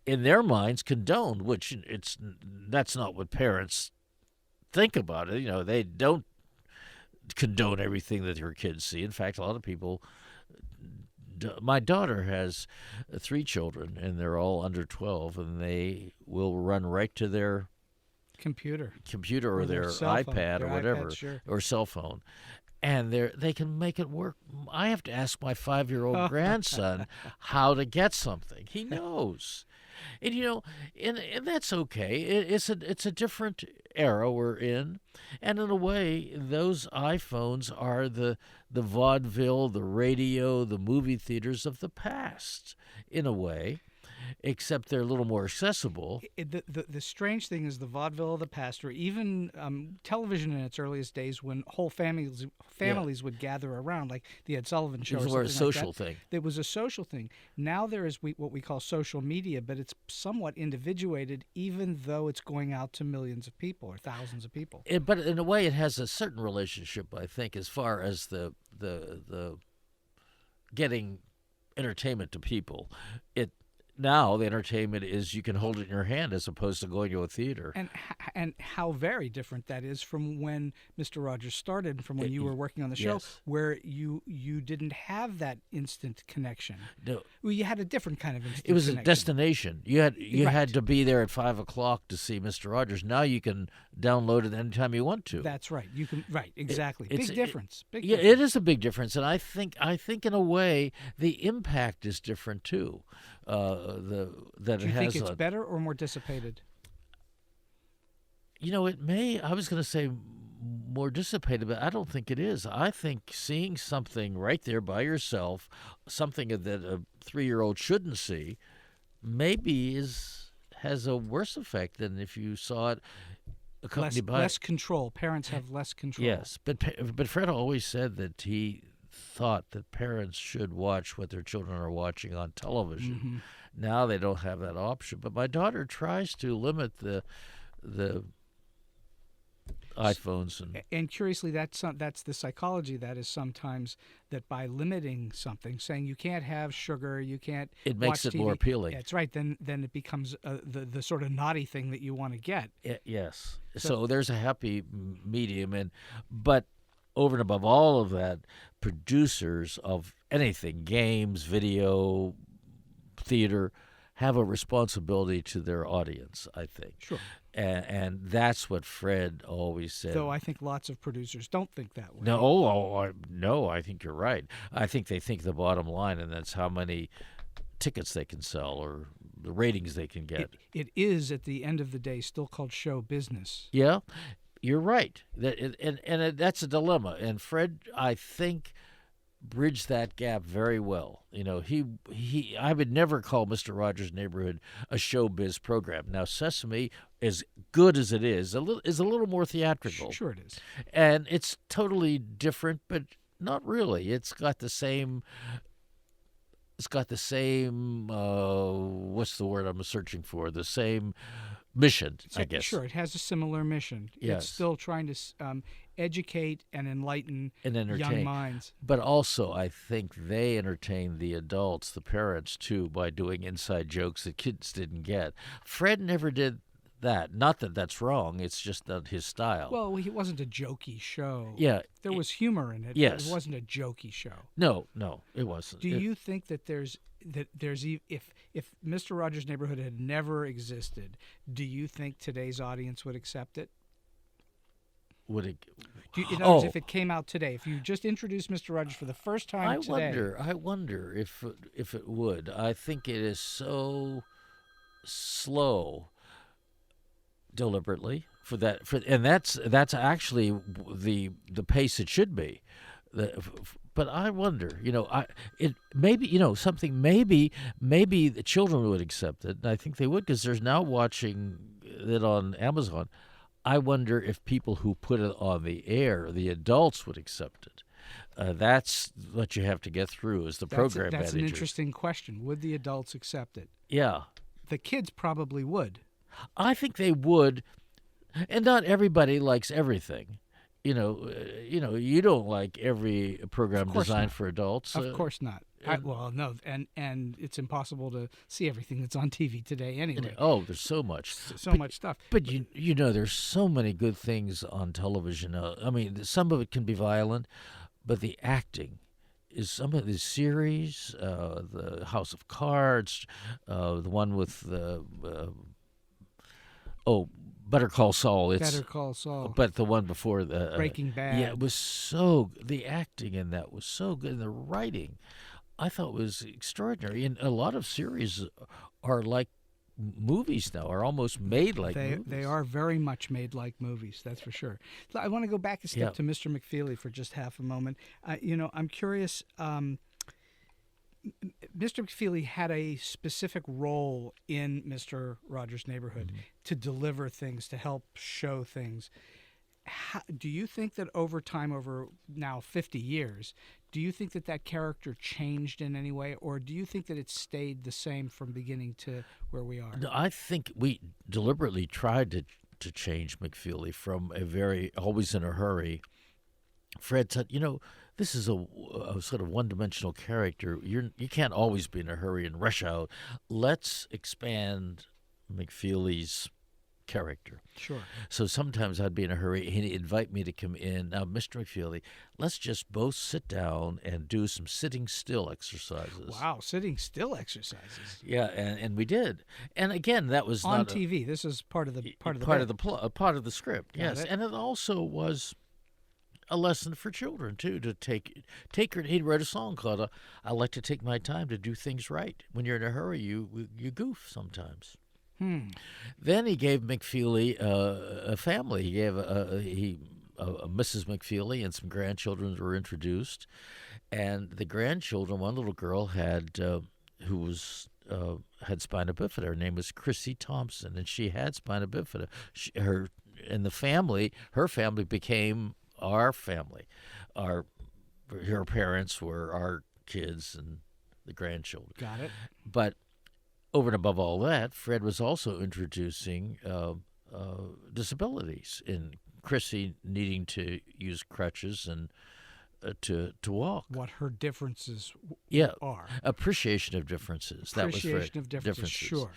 in their minds condoned, which that's not what parents think about it. They don't condone everything that their kids see. In fact, a lot of people. My daughter has 3 children, and they're all under 12, and they will run right to their computer or their iPad or whatever, iPad, sure. or cell phone, and they can make it work. I have to ask my 5-year-old grandson how to get something. He knows. And and that's okay. It's a different era we're in, and in a way, those iPhones are the vaudeville, the radio, the movie theaters of the past, in a way, except they're a little more accessible. The strange thing is the vaudeville of the past, or even television in its earliest days, when whole families would gather around, like the Ed Sullivan Show. It was or more a something like social that. thing. It was a social thing. Now there is what we call social media, but it's somewhat individuated, even though it's going out to millions of people or thousands of people. But in a way, it has a certain relationship, I think, as far as the getting entertainment to people. Now the entertainment is you can hold it in your hand as opposed to going to a theater. And how very different that is from when Mr. Rogers started, from when you were working on the show, yes. where you didn't have that instant connection. No. Well, you had a different kind of instant It was connection. a destination. You Right. had to be there at 5:00 to see Mr. Rogers. Now you can download it anytime you want to. That's right. You can exactly. It's- Big difference. Big Yeah, difference. it is a big difference, and I think in a way the impact is different too. That Do it you has think it's on. better or more dissipated? It may. I was going to say more dissipated, but I don't think it is. I think seeing something right there by yourself, something that a 3-year-old shouldn't see, maybe has a worse effect than if you saw it accompanied by Less control. Parents have less control. Yes, but Fred always said that he thought that parents should watch what their children are watching on television. Mm-hmm. Now they don't have that option. But my daughter tries to limit the iPhones And curiously, that's the psychology that is sometimes that by limiting something, saying you can't have sugar, you can't. it makes watch it TV, more appealing. That's right. Then it becomes the sort of naughty thing that you want to get. Yes. So there's a happy medium, but over and above all of that, producers of anything, games, video, theater, have a responsibility to their audience, I think. Sure. And that's what Fred always said. Though I think lots of producers don't think that way. No, I think you're right. I think they think the bottom line, and that's how many tickets they can sell or the ratings they can get. It is, at the end of the day, still called show business. Yeah, you're right. That's a dilemma. And Fred, I think, bridged that gap very well. I would never call Mr. Rogers' Neighborhood a showbiz program. Now, Sesame, as good as it is a little more theatrical. Sure it is. And it's totally different, but not really. It's got the same. What's the word I'm searching for? The same mission, I guess. Sure, it has a similar mission. Yes. It's still trying to educate and enlighten And entertain. young minds. But also, I think they entertain the adults, the parents, too, by doing inside jokes that kids didn't get. Fred never did that. Not that that's wrong. It's just not his style. Well, it wasn't a jokey show. Yeah. There was humor in it. Yes. But it wasn't a jokey show. No, it wasn't. Do you think that there's if Mr. Rogers' Neighborhood had never existed, do you think today's audience would accept it? Would it? In other words, if it came out today, if you just introduced Mr. Rogers for the first time today. I wonder if it would. I think it is so slow, deliberately and that's actually the pace it should be. But I wonder, maybe the children would accept it, and I think they would because there's now watching it on Amazon. I wonder if people who put it on the air, the adults, would accept it. That's what you have to get through as the program That's manager. an interesting question. Would the adults accept it? Yeah. The kids probably would. I think they would, and not everybody likes everything. You don't like every program designed for adults. Of course not. No, and it's impossible to see everything that's on TV today anyway. There's so much. So much stuff. But there's so many good things on television. I mean, some of it can be violent, but the acting is some of the series, the House of Cards, the one with Better Call Saul. It's Better Call Saul. But the one before the Breaking Bad. Yeah, it was so. The acting in that was so good. And the writing, I thought, was extraordinary. And a lot of series are like movies now, are almost made like movies. They are very much made like movies, that's for sure. So I want to go back a step to Mr. McFeely for just half a moment. I'm curious. Mr. McFeely had a specific role in Mr. Rogers' Neighborhood to deliver things, to help show things. Do you think that over time, over now 50 years, do you think that character changed in any way, or do you think that it stayed the same from beginning to where we are? No, I think we deliberately tried to change McFeely from a very always in a hurry. Fred said, this is a sort of one-dimensional character. You can't always be in a hurry and rush out. Let's expand McFeely's character. Sure. So sometimes I'd be in a hurry. He'd invite me to come in. Now, Mr. McFeely, let's just both sit down and do some sitting still exercises. Wow, sitting still exercises. Yeah, and we did. And again, that was on not TV. This is part of the part of the script. Got yes, it. and it also was a lesson for children too, to take her. He wrote a song called "I Like to Take My Time to Do Things Right." When you're in a hurry, you goof sometimes. Then he gave McFeely a family. He gave a Mrs. McFeely, and some grandchildren were introduced. And the grandchildren, one little girl had spina bifida. Her name was Chrissy Thompson, and she had spina bifida. Her family became our family. Her parents were our kids and the grandchildren. Got it. But over and above all that, Fred was also introducing disabilities, in Chrissy needing to use crutches and to walk. What her differences are. Appreciation of differences. Appreciation of differences, sure.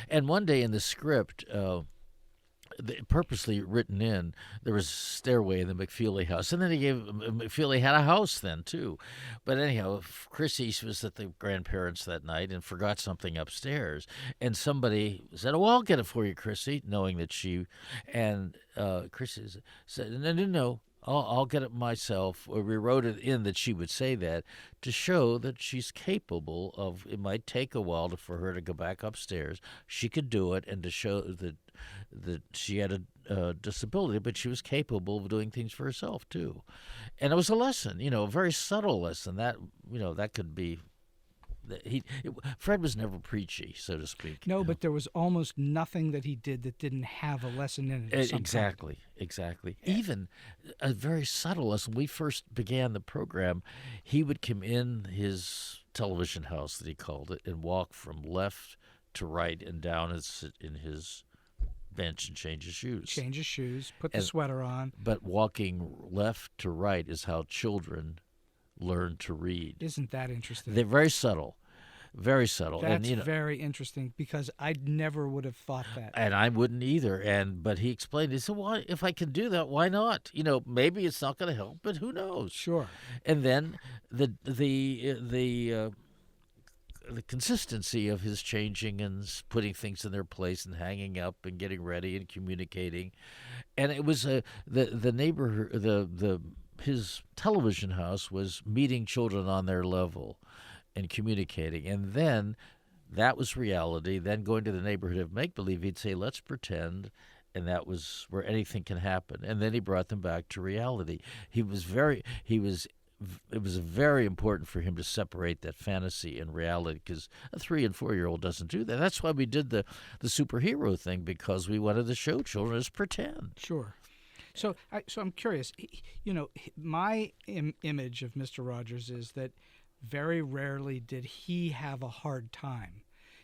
And one day in the script, purposely written in, there was a stairway in the McFeely house, and then McFeely had a house then too. But anyhow, Chrissy was at the grandparents that night and forgot something upstairs, and somebody said, "Oh, I'll get it for you, Chrissy," knowing that Chrissy said, "No, I'll get it myself." Or we wrote it in that she would say that to show that she's capable of. It might take a while for her to go back upstairs. She could do it, and to show that she had a disability, but she was capable of doing things for herself too. And it was a lesson, a very subtle lesson that that could be. Fred was never preachy, so to speak. No, but there was almost nothing that he did that didn't have a lesson in it. Exactly. Even a very subtle lesson. We first began the program, he would come in his television house, that he called it, and walk from left to right and down and sit in his bench and change his shoes. Put the sweater on. But walking left to right is how children learn to read. Isn't that interesting? They're very subtle. Very subtle. That's very interesting, because I never would have thought that. And I wouldn't either. But he explained, he said, "Why, if I can do that, why not? Maybe it's not going to help, but who knows?" Sure. And then the consistency of his changing and putting things in their place and hanging up and getting ready and communicating, and it was the neighborhood, his television house was meeting children on their level and communicating, and then that was reality. Then going to the neighborhood of make-believe, he'd say, "Let's pretend," and that was where anything can happen. And then he brought them back to reality. It was very important for him to separate that fantasy and reality, because a 3- and 4-year-old doesn't do that. That's why we did the superhero thing, because we wanted to show children as pretend. Sure. So I'm curious. My image of Mr. Rogers is that very rarely did he have a hard time,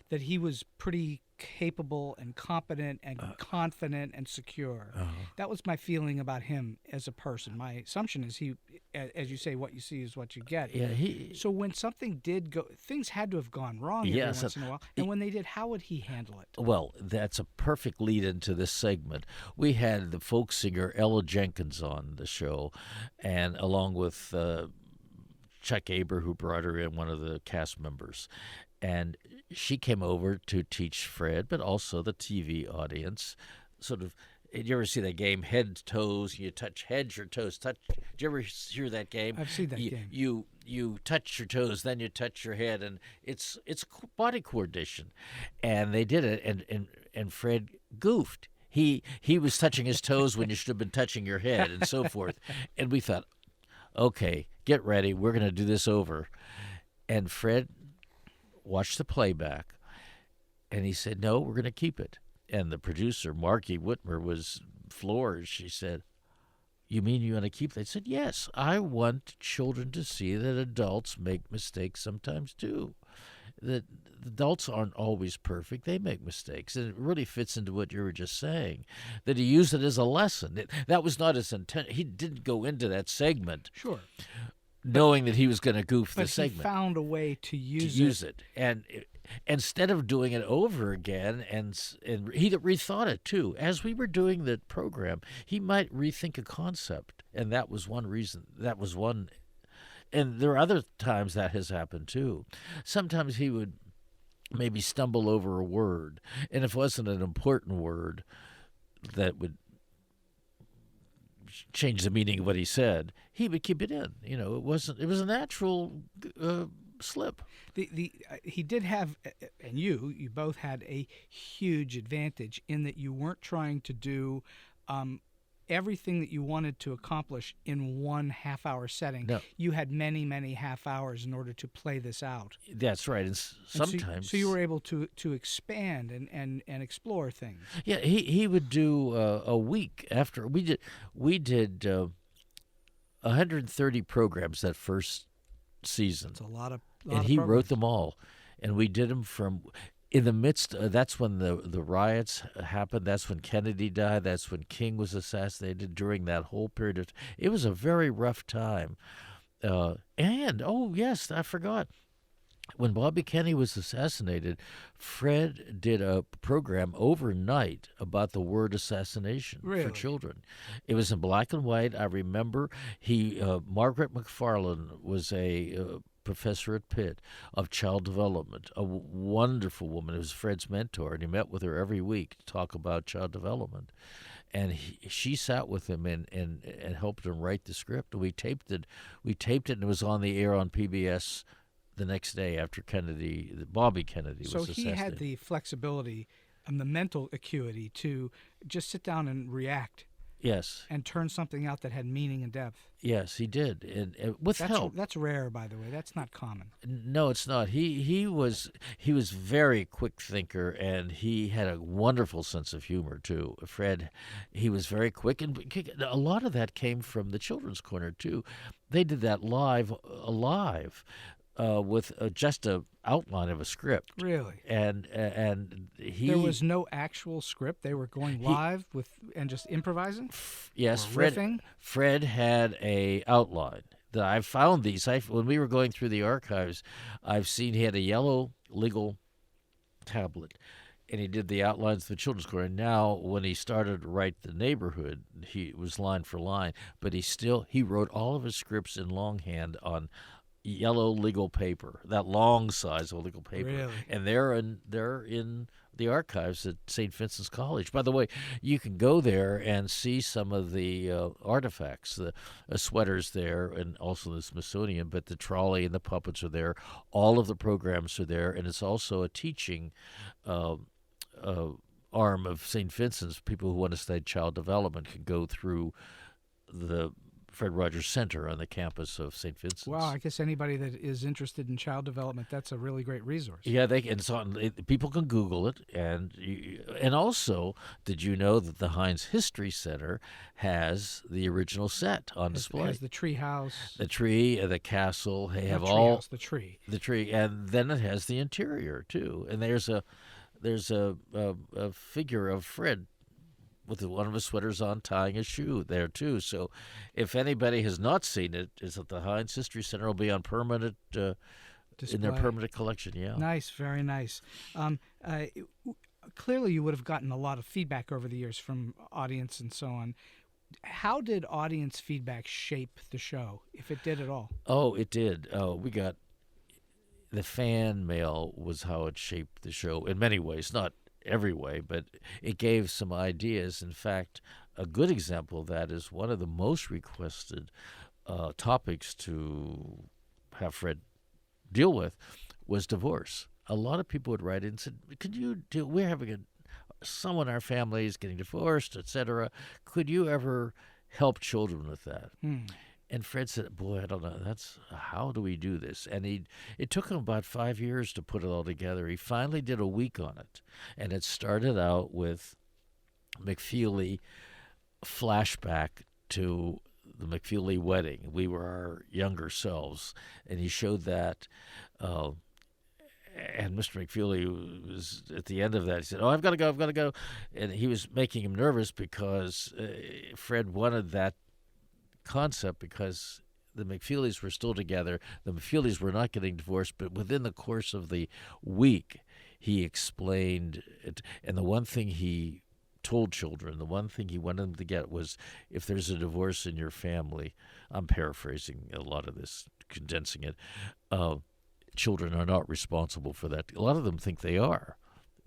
that he was pretty capable and competent and confident and secure. That was my feeling about him as a person. My assumption is he, as you say, what you see is what you get. Yeah. So when something did go, things had to have gone wrong every once in a while. And when they did, how would he handle it? Well, that's a perfect lead into this segment. We had the folk singer Ella Jenkins on the show, and along with Chuck Aber, who brought her in, one of the cast members. And she came over to teach Fred, but also the TV audience, sort of Did you ever see that game, head, toes? You touch heads, your toes touch. Did you ever hear that game? I've seen that game. You touch your toes, then you touch your head, and it's body coordination. And they did it, and Fred goofed. He was touching his toes when you should have been touching your head, and so forth. And we thought, okay, get ready, we're going to do this over. And Fred watched the playback, and he said, no, we're going to keep it. And the producer, Marky Whitmer, was floored. She said, you mean you want to keep that? I said, yes, I want children to see that adults make mistakes sometimes too. That adults aren't always perfect. They make mistakes. And it really fits into what you were just saying, that he used it as a lesson. That was not his intent. He didn't go into that segment knowing that he was going to goof the segment. But he found a way to use it. And instead of doing it over again, and he rethought it too. As we were doing the program, he might rethink a concept, and that was one reason. That was one. And there are other times that has happened too. Sometimes he would maybe stumble over a word, and if it wasn't an important word that would change the meaning of what he said, he would keep it in. You know, it was a natural slip. He did have, and you both had a huge advantage in that you weren't trying to do everything that you wanted to accomplish in one half-hour setting. No. You had many, many half hours in order to play this out. That's right. And sometimes... So you were able to expand and explore things. Yeah, he would do a week after. We did 130 programs that first season. It's a lot of and he wrote them all. And we did them from... In the midst, that's when the riots happened. That's when Kennedy died. That's when King was assassinated. During that whole period of, it was a very rough time. And oh yes, I forgot. When Bobby Kennedy was assassinated, Fred did a program overnight about the word assassination for children. It was in black and white. I remember Margaret McFarland was a professor at Pitt of child development, a wonderful woman. It was Fred's mentor, and he met with her every week to talk about child development. And she sat with him and helped him write the script. And we taped it, and it was on the air on PBS the next day after Bobby Kennedy was assassinated. So he had the flexibility and the mental acuity to just sit down and react. Yes. And turn something out that had meaning and depth. Yes, he did, and with help. That's rare, by the way. That's not common. No, it's not. He was very quick thinker, and he had a wonderful sense of humor too. Fred, he was very quick, and a lot of that came from the Children's Corner too. They did that live. With just a outline of a script. Really? And there was no actual script. They were going live and just improvising? Yes, riffing? Fred had a outline. I found these. When we were going through the archives, I've seen he had a yellow legal tablet, and he did the outlines of the Children's Corner. And now, when he started to write The Neighborhood, he was line for line, but he wrote all of his scripts in longhand on yellow legal paper, that long size of legal paper. Really? And they're in the archives at St. Vincent's College. By the way, you can go there and see some of the artifacts, the sweaters there, and also the Smithsonian, but the trolley and the puppets are there. All of the programs are there, and it's also a teaching arm of St. Vincent's. People who want to study child development can go through the Fred Rogers Center on the campus of St. Vincent's. Wow, I guess anybody that is interested in child development, that's a really great resource. Yeah, people can Google it, and also, did you know that the Heinz History Center has the original set on display? It has the tree house, the tree, the castle. They have the tree, and then it has the interior too. And there's a figure of Fred with one of his sweaters on, tying a shoe there too. So, if anybody has not seen it, it's at the Heinz History Center. It'll be on permanent in their permanent collection. Yeah, nice, very nice. Clearly, you would have gotten a lot of feedback over the years from audience and so on. How did audience feedback shape the show, if it did at all? Oh, it did. We got the fan mail was how it shaped the show in many ways. Not every way, but it gave some ideas. In fact, a good example of that is one of the most requested topics to have Fred deal with was divorce. A lot of people would write in and said, "Could you do? We're having someone in our family is getting divorced, etc. Could you ever help children with that?" And Fred said, "Boy, I don't know. How do we do this?" And it took him about 5 years to put it all together. He finally did a week on it, and it started out with McFeely flashback to the McFeely wedding. We were our younger selves, and he showed that. And Mr. McFeely was at the end of that. He said, "Oh, I've got to go," and he was making him nervous because Fred wanted that concept because the McFeelys were still together. The McFeelys were not getting divorced, but within the course of the week, he explained it. And the one thing he told children, the one thing he wanted them to get was, if there's a divorce in your family, I'm paraphrasing a lot of this, condensing it, children are not responsible for that. A lot of them think they are.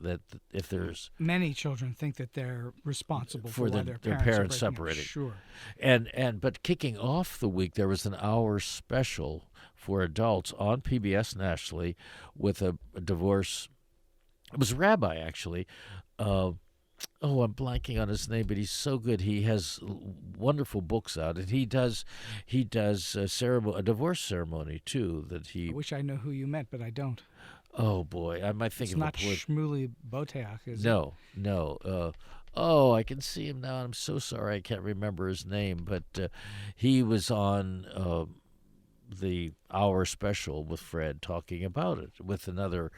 That if there's many children think that they're responsible for why their parents are separating. Sure. But kicking off the week, there was an hour special for adults on PBS nationally with a divorce. It was a rabbi, actually. I'm blanking on his name, but he's so good. He has wonderful books out, and he does a divorce ceremony too. I wish I know who you meant, but I don't. Oh boy, I might think it's of not a Shmuley Boteach, is it? No. I can see him now. I'm so sorry I can't remember his name, but he was on the hour special with Fred talking about it with another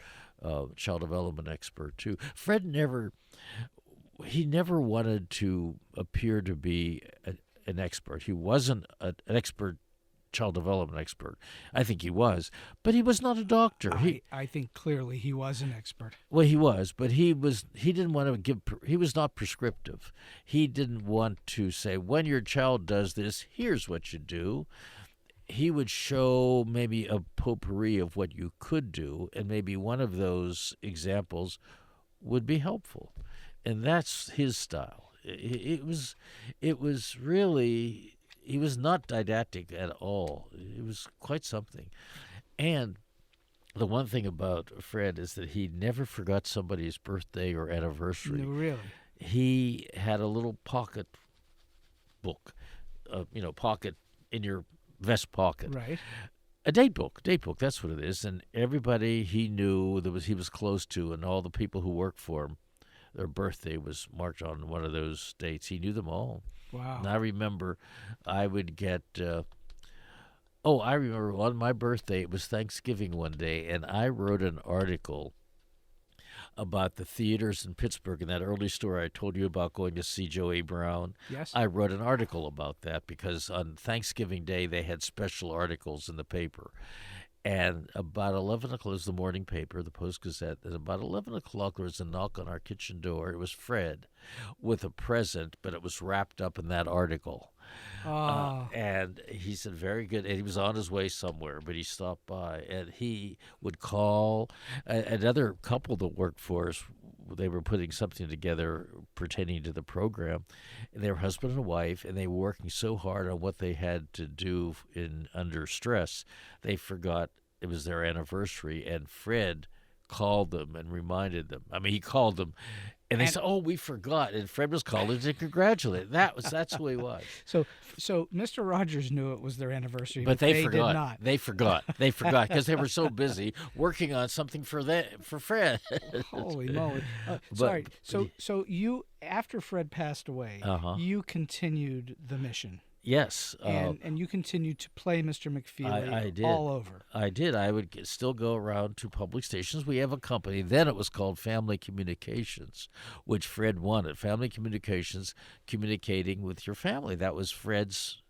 child development expert too. Fred never wanted to appear to be an expert. He wasn't an expert child development expert. I think he was, but he was not a doctor. I think clearly he was an expert. Well, he was, but he didn't want to give. He was not prescriptive. He didn't want to say, when your child does this, here's what you do. He would show maybe a potpourri of what you could do, and maybe one of those examples would be helpful, and that's his style. It was really. He was not didactic at all. It was quite something. And the one thing about Fred is that he never forgot somebody's birthday or anniversary. No, really? He had a little pocket book, pocket in your vest pocket. Right. A date book, that's what it is. And everybody he knew he was close to, and all the people who worked for him, their birthday was marked on one of those dates. He knew them all. Wow. And I remember I would get, I remember on my birthday, it was Thanksgiving one day, and I wrote an article about the theaters in Pittsburgh, and that early story I told you about going to see Joey Brown. Yes. I wrote an article about that because on Thanksgiving Day they had special articles in the paper. And about 11 o'clock, it was the morning paper, the Post-Gazette, and about 11 o'clock there was a knock on our kitchen door. It was Fred with a present, but it was wrapped up in that article. And he said, very good. And he was on his way somewhere, but he stopped by. And he would call another couple that worked for us. They were putting something together pertaining to the program. And they were husband and wife, and they were working so hard on what they had to do under stress, they forgot it was their anniversary. And Fred called them and reminded them. I mean, he called them, and they said, "Oh, we forgot." And Fred was calling to congratulate. That's who he was. So Mr. Rogers knew it was their anniversary, but they forgot. Did not. They forgot because they were so busy working on something for Fred. Holy moly! Sorry. So you, after Fred passed away, you continued the mission. Yes. And you continued to play Mr. McFeely I did. all over. I did. I would still go around to public stations. We have a company. Then it was called Family Communications, which Fred wanted. Family Communications, communicating with your family. That was Fred's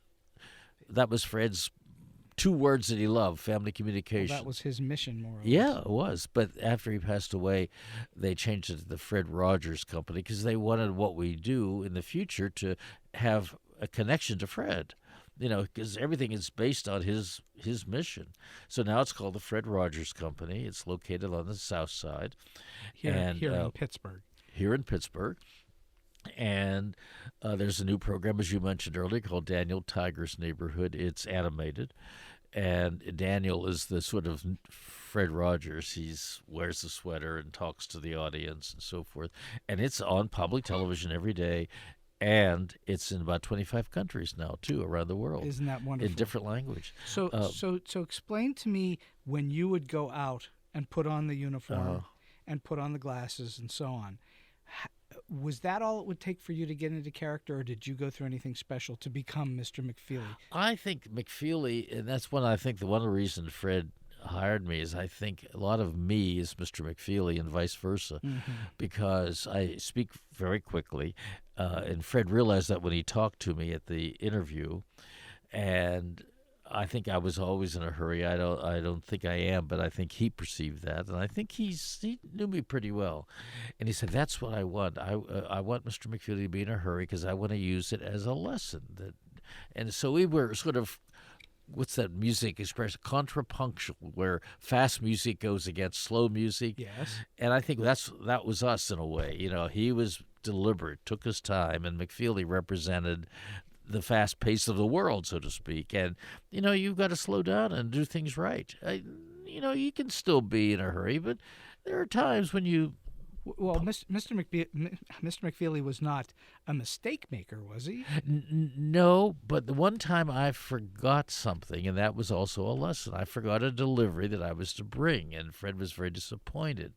two words that he loved, family communication. Well, that was his mission, more or less. Yeah, it was. But after he passed away, they changed it to the Fred Rogers Company because they wanted what we do in the future to have a connection to Fred, because everything is based on his mission. So now it's called the Fred Rogers Company. It's located on the south side. Here in Pittsburgh. here in Pittsburgh. And there's a new program, as you mentioned earlier, called Daniel Tiger's Neighborhood. It's animated. And Daniel is the sort of Fred Rogers. He wears the sweater and talks to the audience and so forth. And it's on public television every day. And it's in about 25 countries now, too, around the world. Isn't that wonderful? In different language. So explain to me when you would go out and put on the uniform and put on the glasses and so on. Was that all it would take for you to get into character, or did you go through anything special to become Mr. McFeely? I think McFeely, and that's one of the reasons Fred hired me is I think a lot of me is Mr. McFeely and vice versa, because I speak very quickly, and Fred realized that when he talked to me at the interview, and I think I was always in a hurry. I don't think I am, but I think he perceived that, and I think he knew me pretty well. And he said, "That's what I want. I want Mr. McFeely to be in a hurry because I want to use it as a lesson." And so we were sort of, what's that music expression? Contrapunctual, where fast music goes against slow music. Yes. And I think that was us in a way. He was deliberate, took his time, and McFeely represented the fast pace of the world, so to speak. And, you've got to slow down and do things right. You can still be in a hurry, but there are times when you... Well, Mr. McFeely was not a mistake maker, was he? No, but the one time I forgot something, and that was also a lesson. I forgot a delivery that I was to bring, and Fred was very disappointed.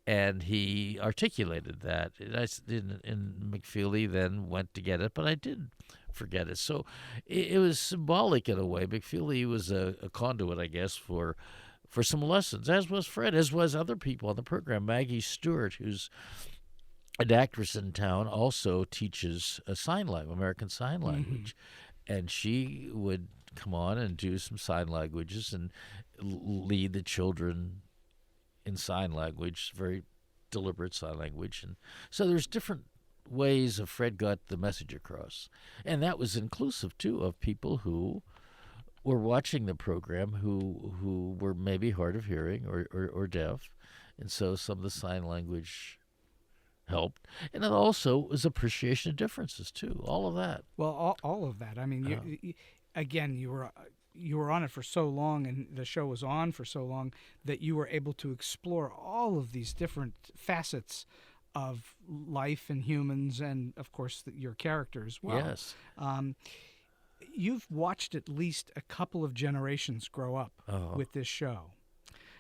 And he articulated that. And McFeely then went to get it, but I did forget it. So it was symbolic in a way. McFeely was a conduit, I guess, for some lessons, as was Fred, as was other people on the program. Maggie Stewart, who's an actress in town, also teaches American Sign Language. And she would come on and do some sign languages and lead the children in sign language, very deliberate sign language. And so there's different ways of Fred got the message across. And that was inclusive, too, of people who were watching the program who were maybe hard of hearing or deaf. And so some of the sign language helped. And it also was appreciation of differences, too, all of that. Well, all of that. I mean, you were on it for so long, and the show was on for so long, that you were able to explore all of these different facets of life and humans, and of course your character as well. Yes. You've watched at least a couple of generations grow up with this show.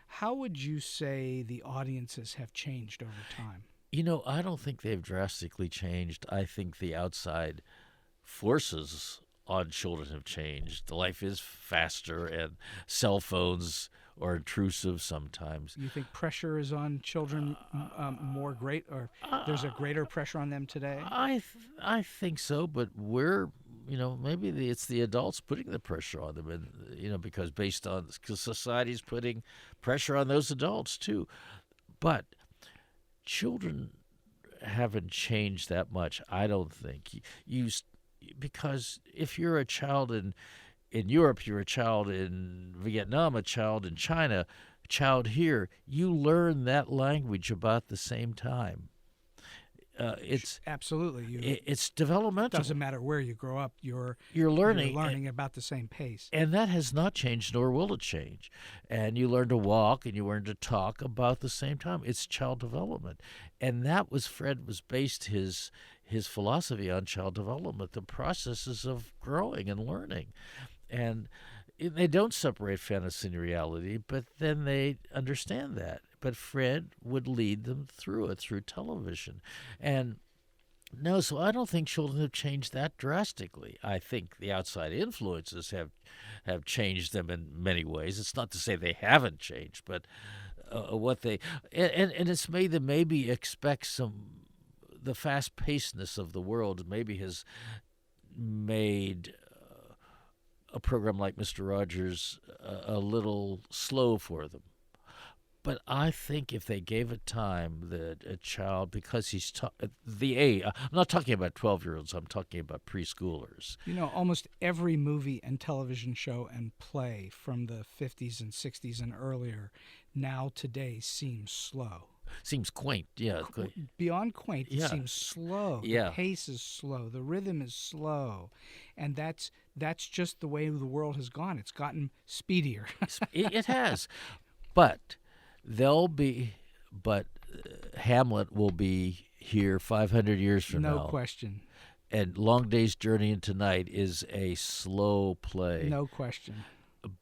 How would you say the audiences have changed over time? I don't think they've drastically changed. I think the outside forces on children have changed. Life is faster, and cell phones are intrusive sometimes. You think pressure is on children more great, or there's a greater pressure on them today? I think so, but maybe it's the adults putting the pressure on them, and because society's putting pressure on those adults too. But children haven't changed that much, I don't think. Because if you're a child in Europe, you're a child in Vietnam, a child in China, a child here, you learn that language about the same time. It's absolutely it's developmental. Doesn't matter where you grow up, you're learning about the same pace, and that has not changed, nor will it change. And you learn to walk and you learn to talk about the same time. It's child development, and that was Fred was based his philosophy on child development, the processes of growing and learning, and they don't separate fantasy and reality, but then they understand that. But Fred would lead them through it, through television. And no, so I don't think children have changed that drastically. I think the outside influences have changed them in many ways. It's not to say they haven't changed, but what they... And it's made them maybe expect the fast-pacedness of the world maybe has made... a program like Mr. Rogers a little slow for them. But I think if they gave it time, that a child, because he's I'm not talking about 12-year-olds, I'm talking about preschoolers. Almost every movie and television show and play from the 50s and 60s and earlier now today seems slow. seems quaint. Yeah, Beyond quaint, it Yeah. seems slow. Yeah. The pace is slow. The rhythm is slow, and that's just the way the world has gone. It's gotten speedier. It has, but Hamlet will be here 500 years from now. No question. And Long Day's Journey into Night is a slow play. No question.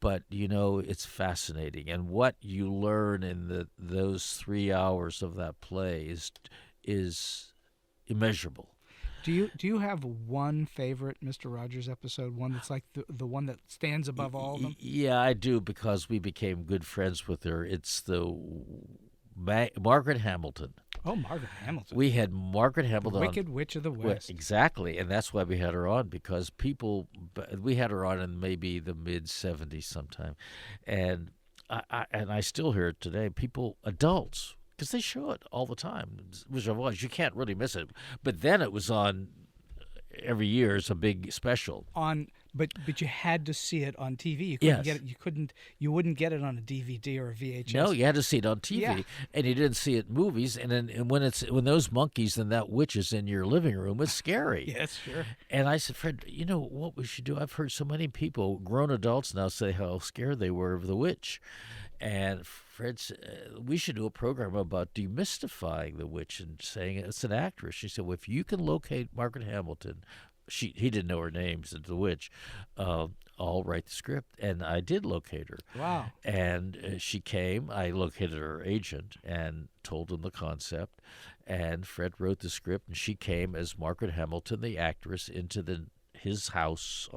But it's fascinating, and what you learn in those 3 hours of that play is immeasurable. Do you have one favorite Mr. Rogers episode? One that's like the one that stands above all of them? Yeah, I do, because we became good friends with her. It's the Margaret Hamilton. Oh, Margaret Hamilton. We had Margaret Hamilton. Wicked Witch of the West. Exactly, and that's why we had her on, because we had her on in maybe the mid-'70s sometime, and I still hear it today. Adults, because they show it all the time. Wizard of Oz, you can't really miss it. But then it was on every year as a big special. But you had to see it on TV. You couldn't Yes. get it. You wouldn't get it on a DVD or a VHS. No, you had to see it on TV, Yeah. and you didn't see it in movies. And when those monkeys and that witch is in your living room, it's scary. Yes, sure. And I said, Fred, you know what we should do? I've heard so many people, grown adults now, say how scared they were of the witch. And Fred said, we should do a program about demystifying the witch and saying it's an actress. She said, well, if you can locate Margaret Hamilton, he didn't know her name, said the witch, I'll write the script. And I did locate her. Wow. And she came. I located her agent and told him the concept. And Fred wrote the script, and she came as Margaret Hamilton, the actress, into his house,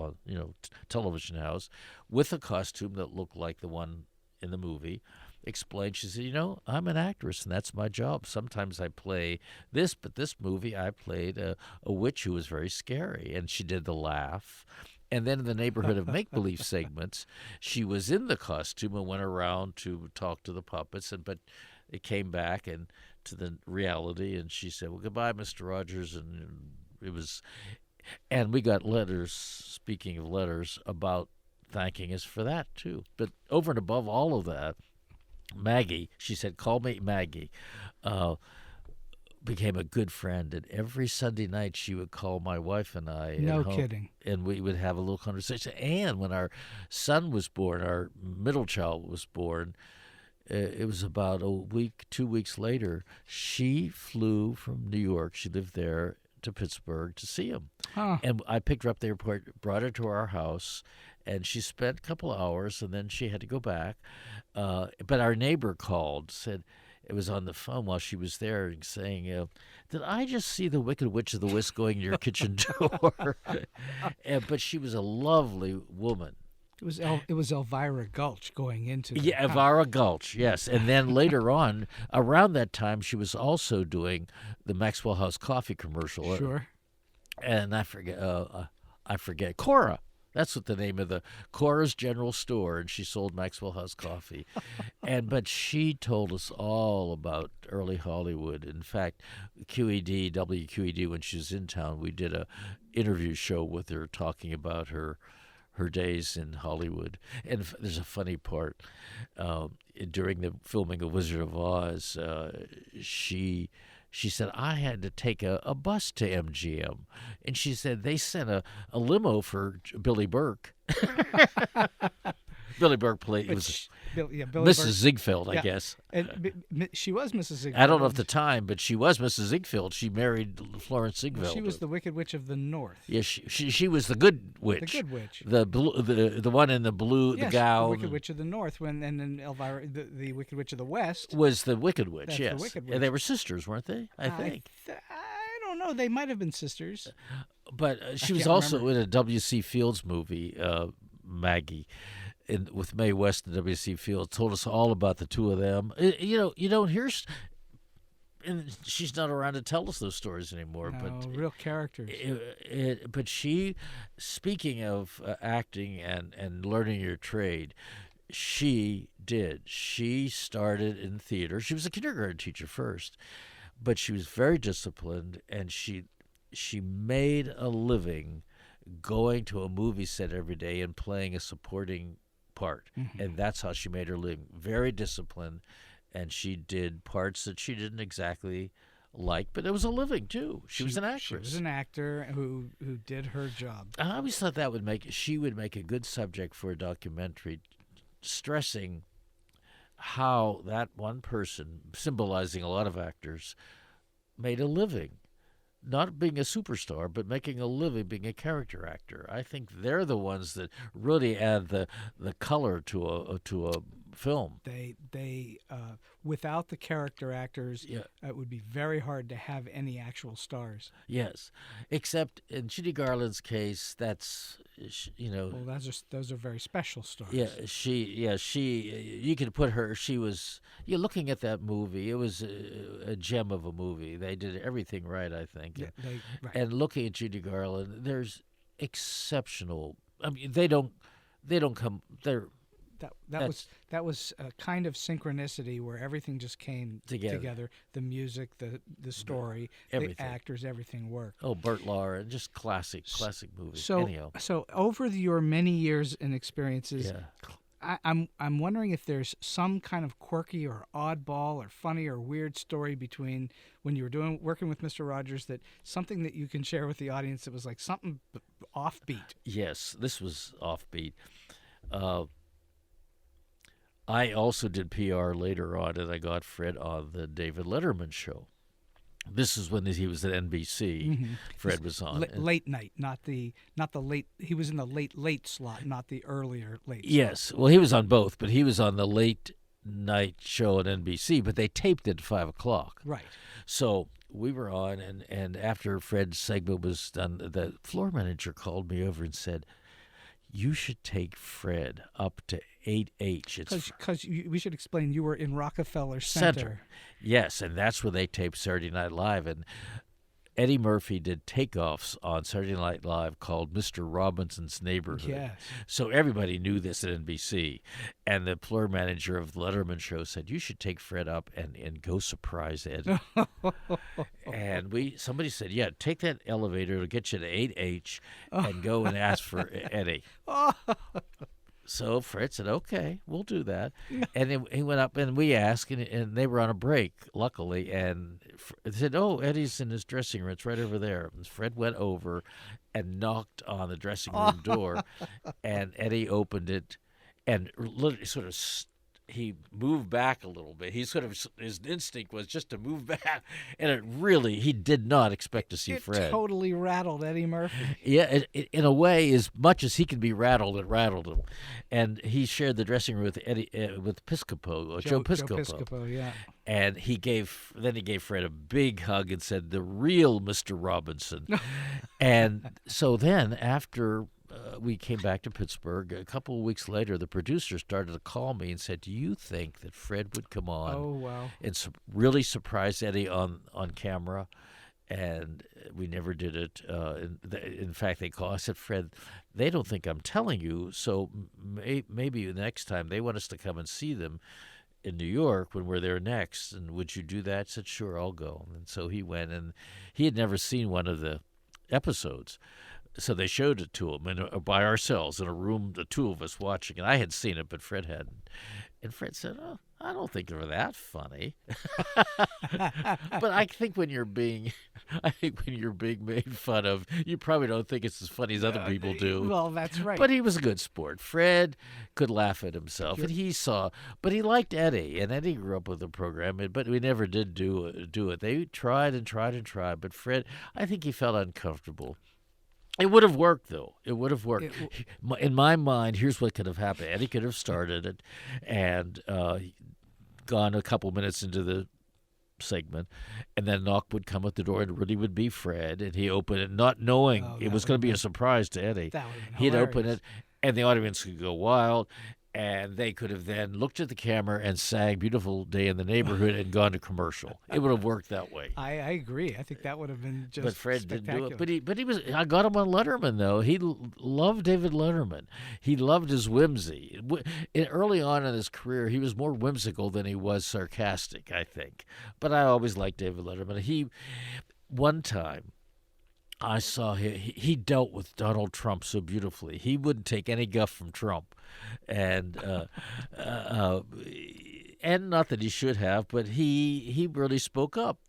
television house, with a costume that looked like the one in the movie. Explained, she said, I'm an actress, and that's my job. Sometimes I play this, but this movie I played a witch who was very scary, and she did the laugh. And then in the neighborhood of make-believe segments, she was in the costume and went around to talk to the puppets, but it came back and to the reality, and she said, well, goodbye, Mr. Rogers, and we got letters, speaking of letters, about thanking us for that, too. But over and above all of that, Maggie, she said, call me Maggie, became a good friend. And every Sunday night she would call my wife and I. No kidding. And we would have a little conversation. And when our son was born, our middle child was born, it was about 2 weeks later, she flew from New York. She lived there to Pittsburgh to see him. Huh. And I picked her up at the airport, brought her to our house, and she spent a couple of hours, and then she had to go back. But our neighbor called, said it was on the phone while she was there, saying, did I just see the Wicked Witch of the West going to your kitchen door? But she was a lovely woman. It was Elvira Gulch going into the Yeah, Elvira Gulch, yes. And then later on, around that time, she was also doing the Maxwell House coffee commercial. Sure. And I forget, Cora. That's what the name of Cora's General Store, and she sold Maxwell House coffee. But she told us all about early Hollywood. In fact, WQED, when she was in town, we did a interview show with her talking about her days in Hollywood. And there's a funny part. During the filming of Wizard of Oz, she said, I had to take a bus to MGM. And she said, they sent a limo for Billy Burke. Billy Burke played, Billy Mrs. Burke. Ziegfeld, I Yeah. guess. And she was Mrs. Ziegfeld. I don't know at the time, but she was Mrs. Ziegfeld. She married Florence Ziegfeld. She was the Wicked Witch of the North. Yes, she was the good witch. The good witch. The one in the blue, Yes, the gown. the Wicked Witch of the North, and then Elvira, the Wicked Witch of the West. Was the Wicked Witch, That's the yes. Wicked Witch. And they were sisters, weren't they? I think. I don't know. They might have been sisters. But she was can't also remember. in a W.C. Fields movie, Maggie, with Mae West and W.C. Fields. Told us all about the two of them. You don't hear, and she's not around to tell us those stories anymore. No, but real characters. But she, speaking of acting and learning your trade, she did. She started in theater. She was a kindergarten teacher first, but she was very disciplined, and she made a living going to a movie set every day and playing a supporting part. Mm-hmm. And that's how she made her living. Very disciplined. and she did parts that she didn't exactly like, but it was a living too. She was an actress. She was an actor who did her job. I always thought she would make a good subject for a documentary, stressing how that one person, symbolizing a lot of actors, made a living. Not being a superstar, but making a living being a character actor. I think they're the ones that really add the color to a film. They without the character actors, it would be very hard to have any actual stars. Yes, except in Judy Garland's case, that's Well, those are very special stars. You could put her. You're looking at that movie. It was a gem of a movie. They did everything right, I think. Yeah, right. And looking at Judy Garland, there's exceptional. I mean, they don't come. That was a kind of synchronicity where everything just came together. The music, the story, everything. The actors, everything worked. Oh, Burt Lahr, just classic movie. So over your many years and experiences, I'm wondering if there's some kind of quirky or oddball or funny or weird story between when you were working with Mr. Rogers, that something that you can share with the audience that was like something offbeat. Yes, this was offbeat. I also did PR later on, and I got Fred on the David Letterman show. This is when he was at NBC. Mm-hmm. Fred was on late night, not the late. He was in the late slot, not the earlier late. Yes, slot. Well, he was on both, but he was on the late night show at NBC. But they taped it at 5:00. Right. So we were on, and after Fred's segment was done, the floor manager called me over and said, "You should take Fred up to 8H." Because we should explain, you were in Rockefeller Center. Yes, and that's where they taped Saturday Night Live. And Eddie Murphy did takeoffs on Saturday Night Live called Mr. Robinson's Neighborhood. Yes. So everybody knew this at NBC. And the floor manager of the Letterman show said, "You should take Fred up and go surprise Eddie." And somebody said, "Yeah, take that elevator. It'll get you to 8H and go and ask for Eddie." So Fred said, "Okay, we'll do that." And then he went up, and we asked, and they were on a break, luckily. And they said, "Oh, Eddie's in his dressing room. It's right over there." And Fred went over and knocked on the dressing room door, and Eddie opened it, and literally sort of he moved back a little bit. His instinct was just to move back, and he did not expect to see Fred. It totally rattled Eddie Murphy. Yeah, in a way, as much as he can be rattled, it rattled him. And he shared the dressing room with with Piscopo, Joe Piscopo. Joe Piscopo, yeah. And he gave Fred a big hug and said, "The real Mr. Robinson." And so then, after we came back to Pittsburgh, a couple of weeks later, the producer started to call me and said, "Do you think that Fred would come on?" Oh, wow. And really surprise Eddie on camera? And we never did it. In fact, they called. I said, "Fred, they don't think I'm telling you, so maybe the next time they want us to come and see them in New York when we're there next, and would you do that?" I said, "Sure, I'll go." And so he went, and he had never seen one of the episodes. So they showed it to him by ourselves in a room, the two of us watching. And I had seen it, but Fred hadn't. And Fred said, "Oh, I don't think they're that funny." But I think when you're being made fun of, you probably don't think it's as funny as other people do. Well, that's right. But he was a good sport. Fred could laugh at himself, and but he liked Eddie, and Eddie grew up with the program, but we never did do it. They tried and tried and tried, but Fred, I think he felt uncomfortable. It would have worked, though. It would have worked. In my mind, here's what could have happened. Eddie could have started it and gone a couple minutes into the segment, and then knock would come at the door, and Rudy would be Fred, and he opened it, not knowing it was going to be a surprise to Eddie. That would have been He'd hilarious. open it, and the audience could go wild, and they could have then looked at the camera and sang "Beautiful Day in the Neighborhood" and gone to commercial. It would have worked that way. I agree. I think that would have been just But Fred didn't do it. spectacular. But he was. I got him on Letterman, though. He loved David Letterman. He loved his whimsy. Early on in his career, he was more whimsical than he was sarcastic, I think. But I always liked David Letterman. One time, I saw he dealt with Donald Trump so beautifully. He wouldn't take any guff from Trump, and and not that he should have, but he really spoke up.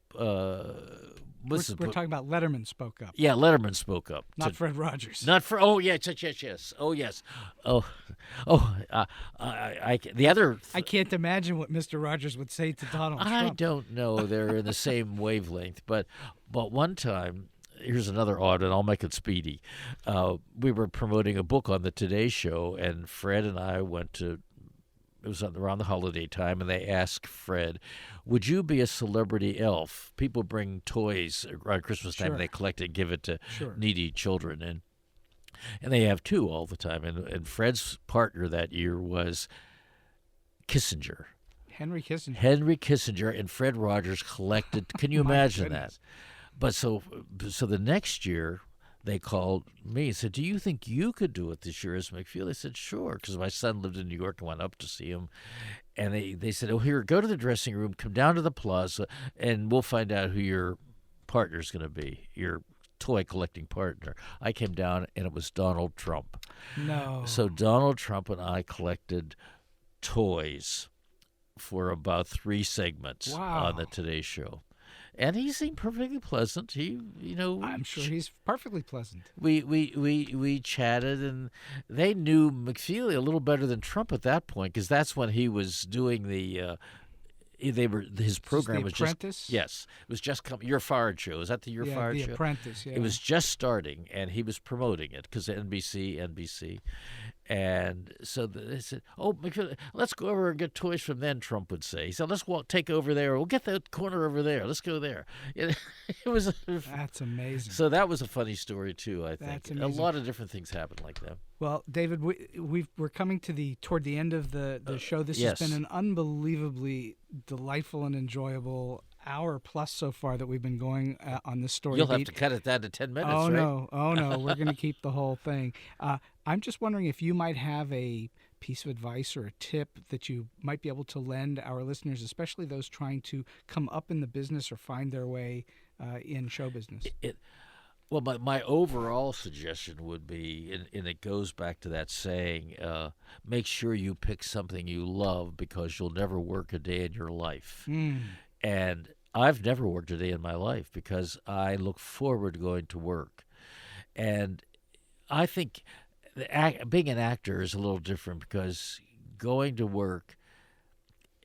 We're talking about Letterman spoke up. Yeah, Letterman spoke up. Not Fred Rogers. Not for. Oh yes. Oh yes. The other. I can't imagine what Mr. Rogers would say to Donald Trump. I don't know. They're in the same wavelength, but one time. Here's another odd, and I'll make it speedy. We were promoting a book on the Today Show, and Fred and I went to. It was around the holiday time, and they asked Fred, "Would you be a celebrity elf?" People bring toys around Christmas time, Sure. and they collect it and give it to Sure. needy children, and they have two all the time. And Fred's partner that year was Kissinger. Henry Kissinger. Henry Kissinger and Fred Rogers collected. Can you My imagine goodness. that? But so the next year, they called me and said, "Do you think you could do it this year as McFeely?" I said, "Sure," because my son lived in New York and went up to see him. And they said, "Oh, here, go to the dressing room, come down to the plaza, and we'll find out who your partner's going to be, your toy collecting partner." I came down, and it was Donald Trump. No. So Donald Trump and I collected toys for about 3 segments Wow. on the Today Show. And he seemed perfectly pleasant. I'm sure he's perfectly pleasant. We chatted, and they knew McFeely a little better than Trump at that point, because that's when he was doing his program was Apprentice? just yes, it was just coming. Your Fired show, is that the Your Fired The show? Apprentice. Yeah. It was just starting, and he was promoting it because NBC. And so they said, "Oh, McFeely, let's go over and get toys from then," Trump would say. He said, "Let's take over there. We'll get that corner over there. Let's go there." It was. That's amazing. So that was a funny story, too, I think. That's A amazing. lot of different things happened like that. Well, David, we're coming to toward the end of the show. This yes. has been an unbelievably delightful and enjoyable hour plus so far that we've been going on this story. You'll beat. have to cut it down to 10 minutes, Oh, right? no. We're going to keep the whole thing. I'm just wondering if you might have a piece of advice or a tip that you might be able to lend our listeners, especially those trying to come up in the business or find their way in show business. Well, my overall suggestion would be, and it goes back to that saying, make sure you pick something you love because you'll never work a day in your life. And I've never worked a day in my life because I look forward to going to work. And I think being an actor is a little different because going to work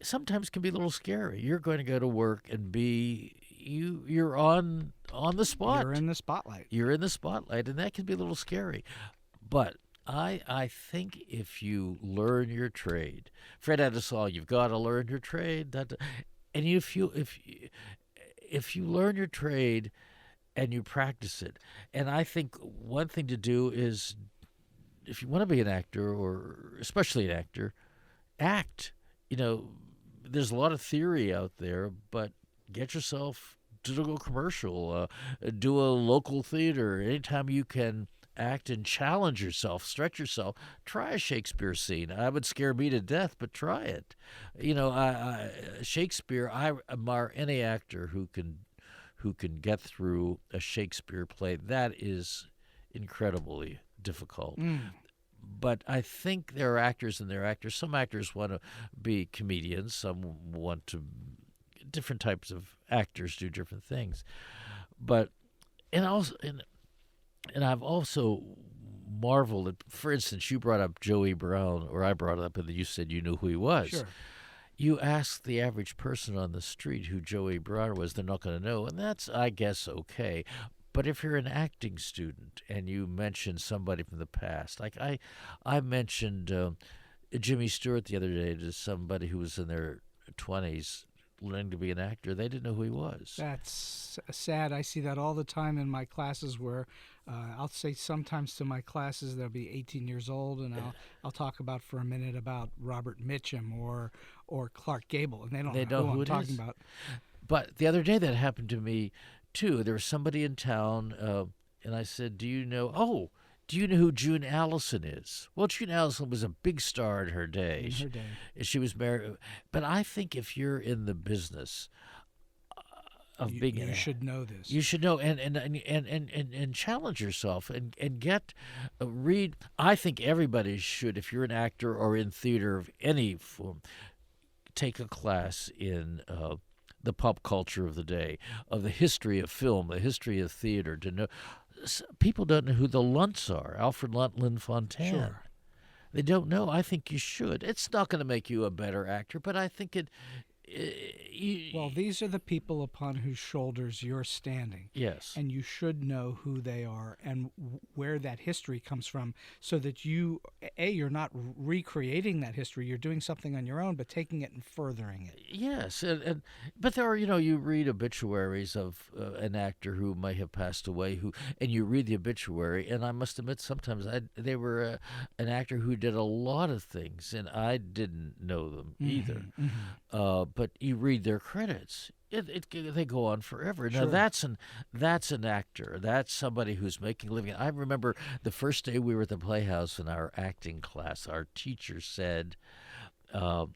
sometimes can be a little scary. You're going to go to work and you're on the spot. You're in the spotlight. You're in the spotlight, and that can be a little scary. But I think if you learn your trade, Fred had a song, "You've got to learn your trade." And if you learn your trade and you practice it, and I think one thing to do is, if you want to be an actor, or especially an actor, act. There's a lot of theory out there, but get yourself to do a commercial, do a local theater. Anytime you can act and challenge yourself, stretch yourself, try a Shakespeare scene. I would scare me to death, but try it. Shakespeare, I admire any actor who can get through a Shakespeare play. That is incredibly difficult. But I think there are actors and there are actors. Some actors want to be comedians. Some want to. Different types of actors do different things. But and I've also marveled at. For instance, you brought up Joey Brown, or I brought it up, and you said you knew who he was. Sure. You ask the average person on the street who Joey Brown was, they're not going to know, and that's, I guess, okay. But if you're an acting student and you mention somebody from the past, like I mentioned Jimmy Stewart the other day to somebody who was in their 20s learning to be an actor, they didn't know who he was. That's sad. I see that all the time in my classes where I'll say sometimes to my classes they'll be 18 years old, and I'll talk about for a minute about Robert Mitchum or Clark Gable, and they don't know who I'm talking about. But the other day that happened to me too. There was somebody in town, and I said, do you know who June Allison is? Well, June Allison was a big star in her day. In her day. She was married. But I think if you're in the business of being you should know this. You should know and challenge yourself and get read. I think everybody should, if you're an actor or in theater of any form, take a class in the pop culture of the day, of the history of film, the history of theater. To know, people don't know who the Lunts are. Alfred Lunt, Lynn Fontanne. Sure. They don't know. I think you should. It's not going to make you a better actor, but I think it. Well, these are the people upon whose shoulders you're standing. Yes. And you should know who they are and where that history comes from, so that you're not recreating that history. You're doing something on your own, but taking it and furthering it. Yes, but there are, you read obituaries of an actor who may have passed away, and you read the obituary, and I must admit sometimes they were an actor who did a lot of things, and I didn't know them either. But you read their credits. They go on forever. Now Sure. that's an actor. That's somebody who's making a living. I remember the first day we were at the Playhouse in our acting class, our teacher said, "I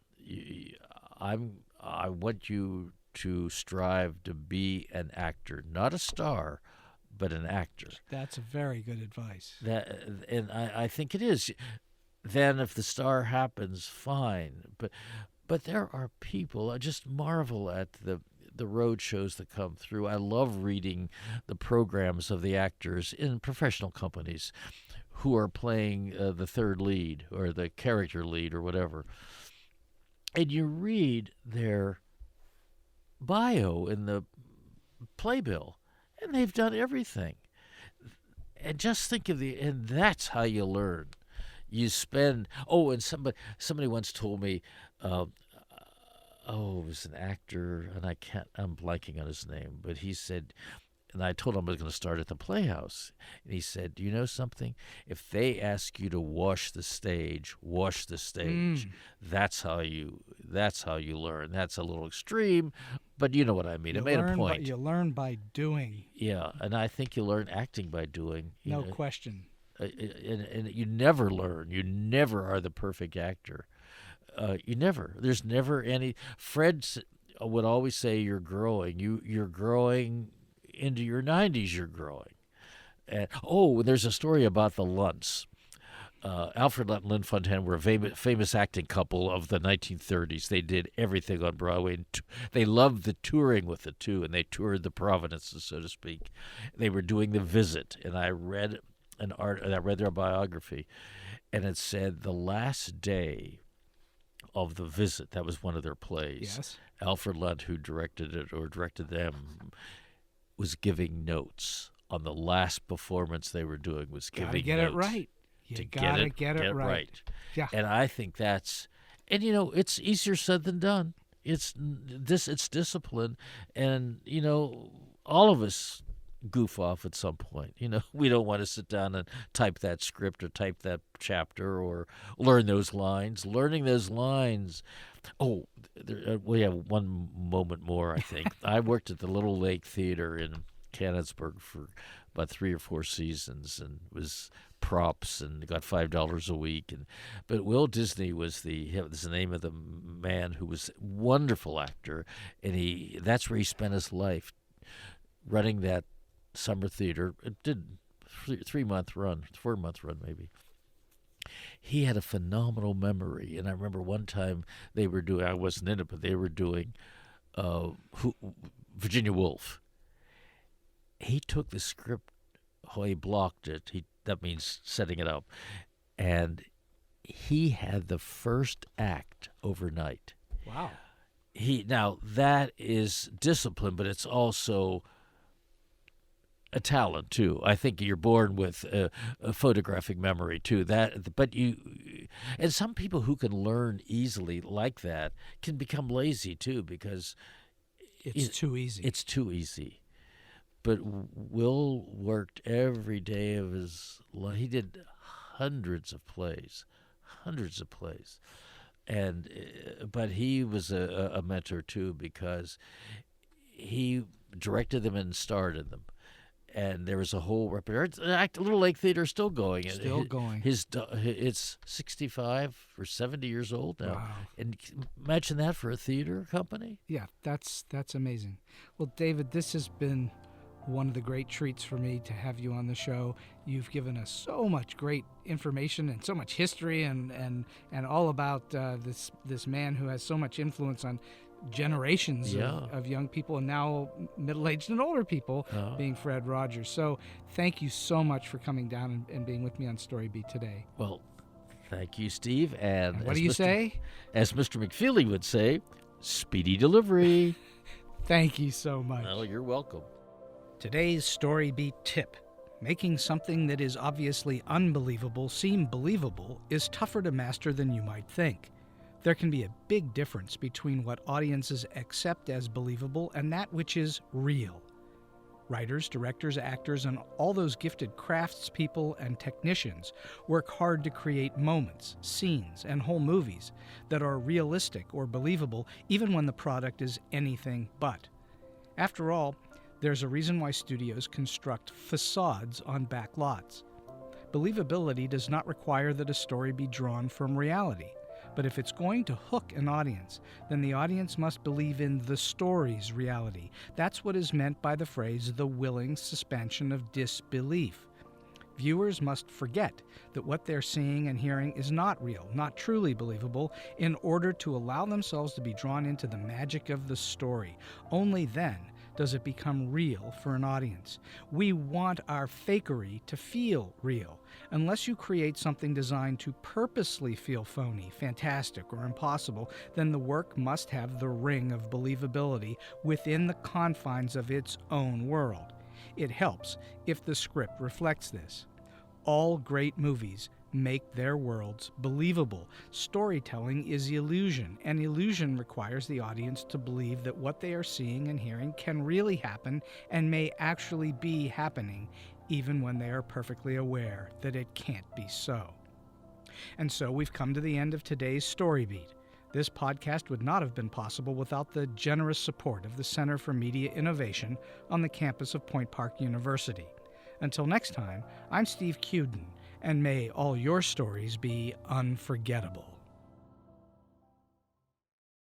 want you to strive to be an actor, not a star, but an actor." That's very good advice. And I think it is. Then if the star happens, fine. But there are people, I just marvel at the road shows that come through. I love reading the programs of the actors in professional companies who are playing the third lead or the character lead or whatever. And you read their bio in the playbill, and they've done everything. And just think and that's how you learn. You spend, and somebody once told me, it was an actor, and I'm blanking on his name, but he said, and I told him I was going to start at the Playhouse, and he said, "Do you know something? If they ask you to wash the stage, wash the stage. That's how you learn." That's a little extreme, but you know what I mean. It made a point. You learn by doing. Yeah, and I think you learn acting by doing. No question. And you never learn. You never are the perfect actor. You never. There's never any. Fred would always say, "You're growing. You're growing into your 90s. You're growing." And there's a story about the Lunts. Alfred Lunt and Lynn Fontanne were a famous acting couple of the 1930s. They did everything on Broadway. And they loved the touring with the two, and they toured the Providences, so to speak. They were doing The Visit, and I read their biography, and it said the last day of The Visit, that was one of their plays. Yes. Alfred Lunt, who directed it or directed them, was giving notes on the last performance they were doing. Was giving Gotta get notes it right. You gotta get it right. Yeah. And I think that's, and it's easier said than done. It's discipline, and all of us goof off at some point. We don't want to sit down and type that script or type that chapter or learn those lines. Learning those lines. We have one moment more, I think. I worked at the Little Lake Theater in Canonsburg for about 3 or 4 seasons and was props and got $5 a week. But Will Disney was the name of the man who was a wonderful actor, and that's where he spent his life, running that summer theater. It did 4-month run maybe. He had a phenomenal memory, and I remember one time they were doing, I wasn't in it, but they were doing Virginia Woolf. He took the script, he blocked it, that means setting it up, and he had the first act overnight. Wow. Now that is discipline, but it's also a talent too. I think you're born with a photographic memory too. And some people who can learn easily like that can become lazy too, because it's too easy. It's too easy. But Will worked every day of his life. He did hundreds of plays, but he was a mentor too, because he directed them and starred in them. And there was a whole repertoire. Little Lake Theater is still going. Going. It's 65 or 70 years old now. Wow. And imagine that for a theater company. Yeah, that's amazing. Well, David, this has been one of the great treats for me to have you on the show. You've given us so much great information and so much history and all about this man who has so much influence on generations of young people and now middle-aged and older people, being Fred Rogers. So thank you so much for coming down and being with me on StoryBeat today. Well, thank you, Steve. And what do you say? As Mr. McFeely would say, Speedy Delivery. Thank you so much. Well, you're welcome. Today's StoryBeat tip: making something that is obviously unbelievable seem believable is tougher to master than you might think. There can be a big difference between what audiences accept as believable and that which is real. Writers, directors, actors, and all those gifted craftspeople and technicians work hard to create moments, scenes, and whole movies that are realistic or believable even when the product is anything but. After all, there's a reason why studios construct facades on back lots. Believability does not require that a story be drawn from reality. But if it's going to hook an audience, then the audience must believe in the story's reality. That's what is meant by the phrase, the willing suspension of disbelief. Viewers must forget that what they're seeing and hearing is not real, not truly believable, in order to allow themselves to be drawn into the magic of the story. Only then does it become real for an audience. We want our fakery to feel real. Unless you create something designed to purposely feel phony, fantastic, or impossible, then the work must have the ring of believability within the confines of its own world. It helps if the script reflects this. All great movies make their worlds believable. Storytelling is illusion, and illusion requires the audience to believe that what they are seeing and hearing can really happen and may actually be happening, even when they are perfectly aware that it can't be so. And so we've come to the end of today's StoryBeat. This podcast would not have been possible without the generous support of the Center for Media Innovation on the campus of Point Park University. Until next time, I'm Steve Cuden, and may all your stories be unforgettable.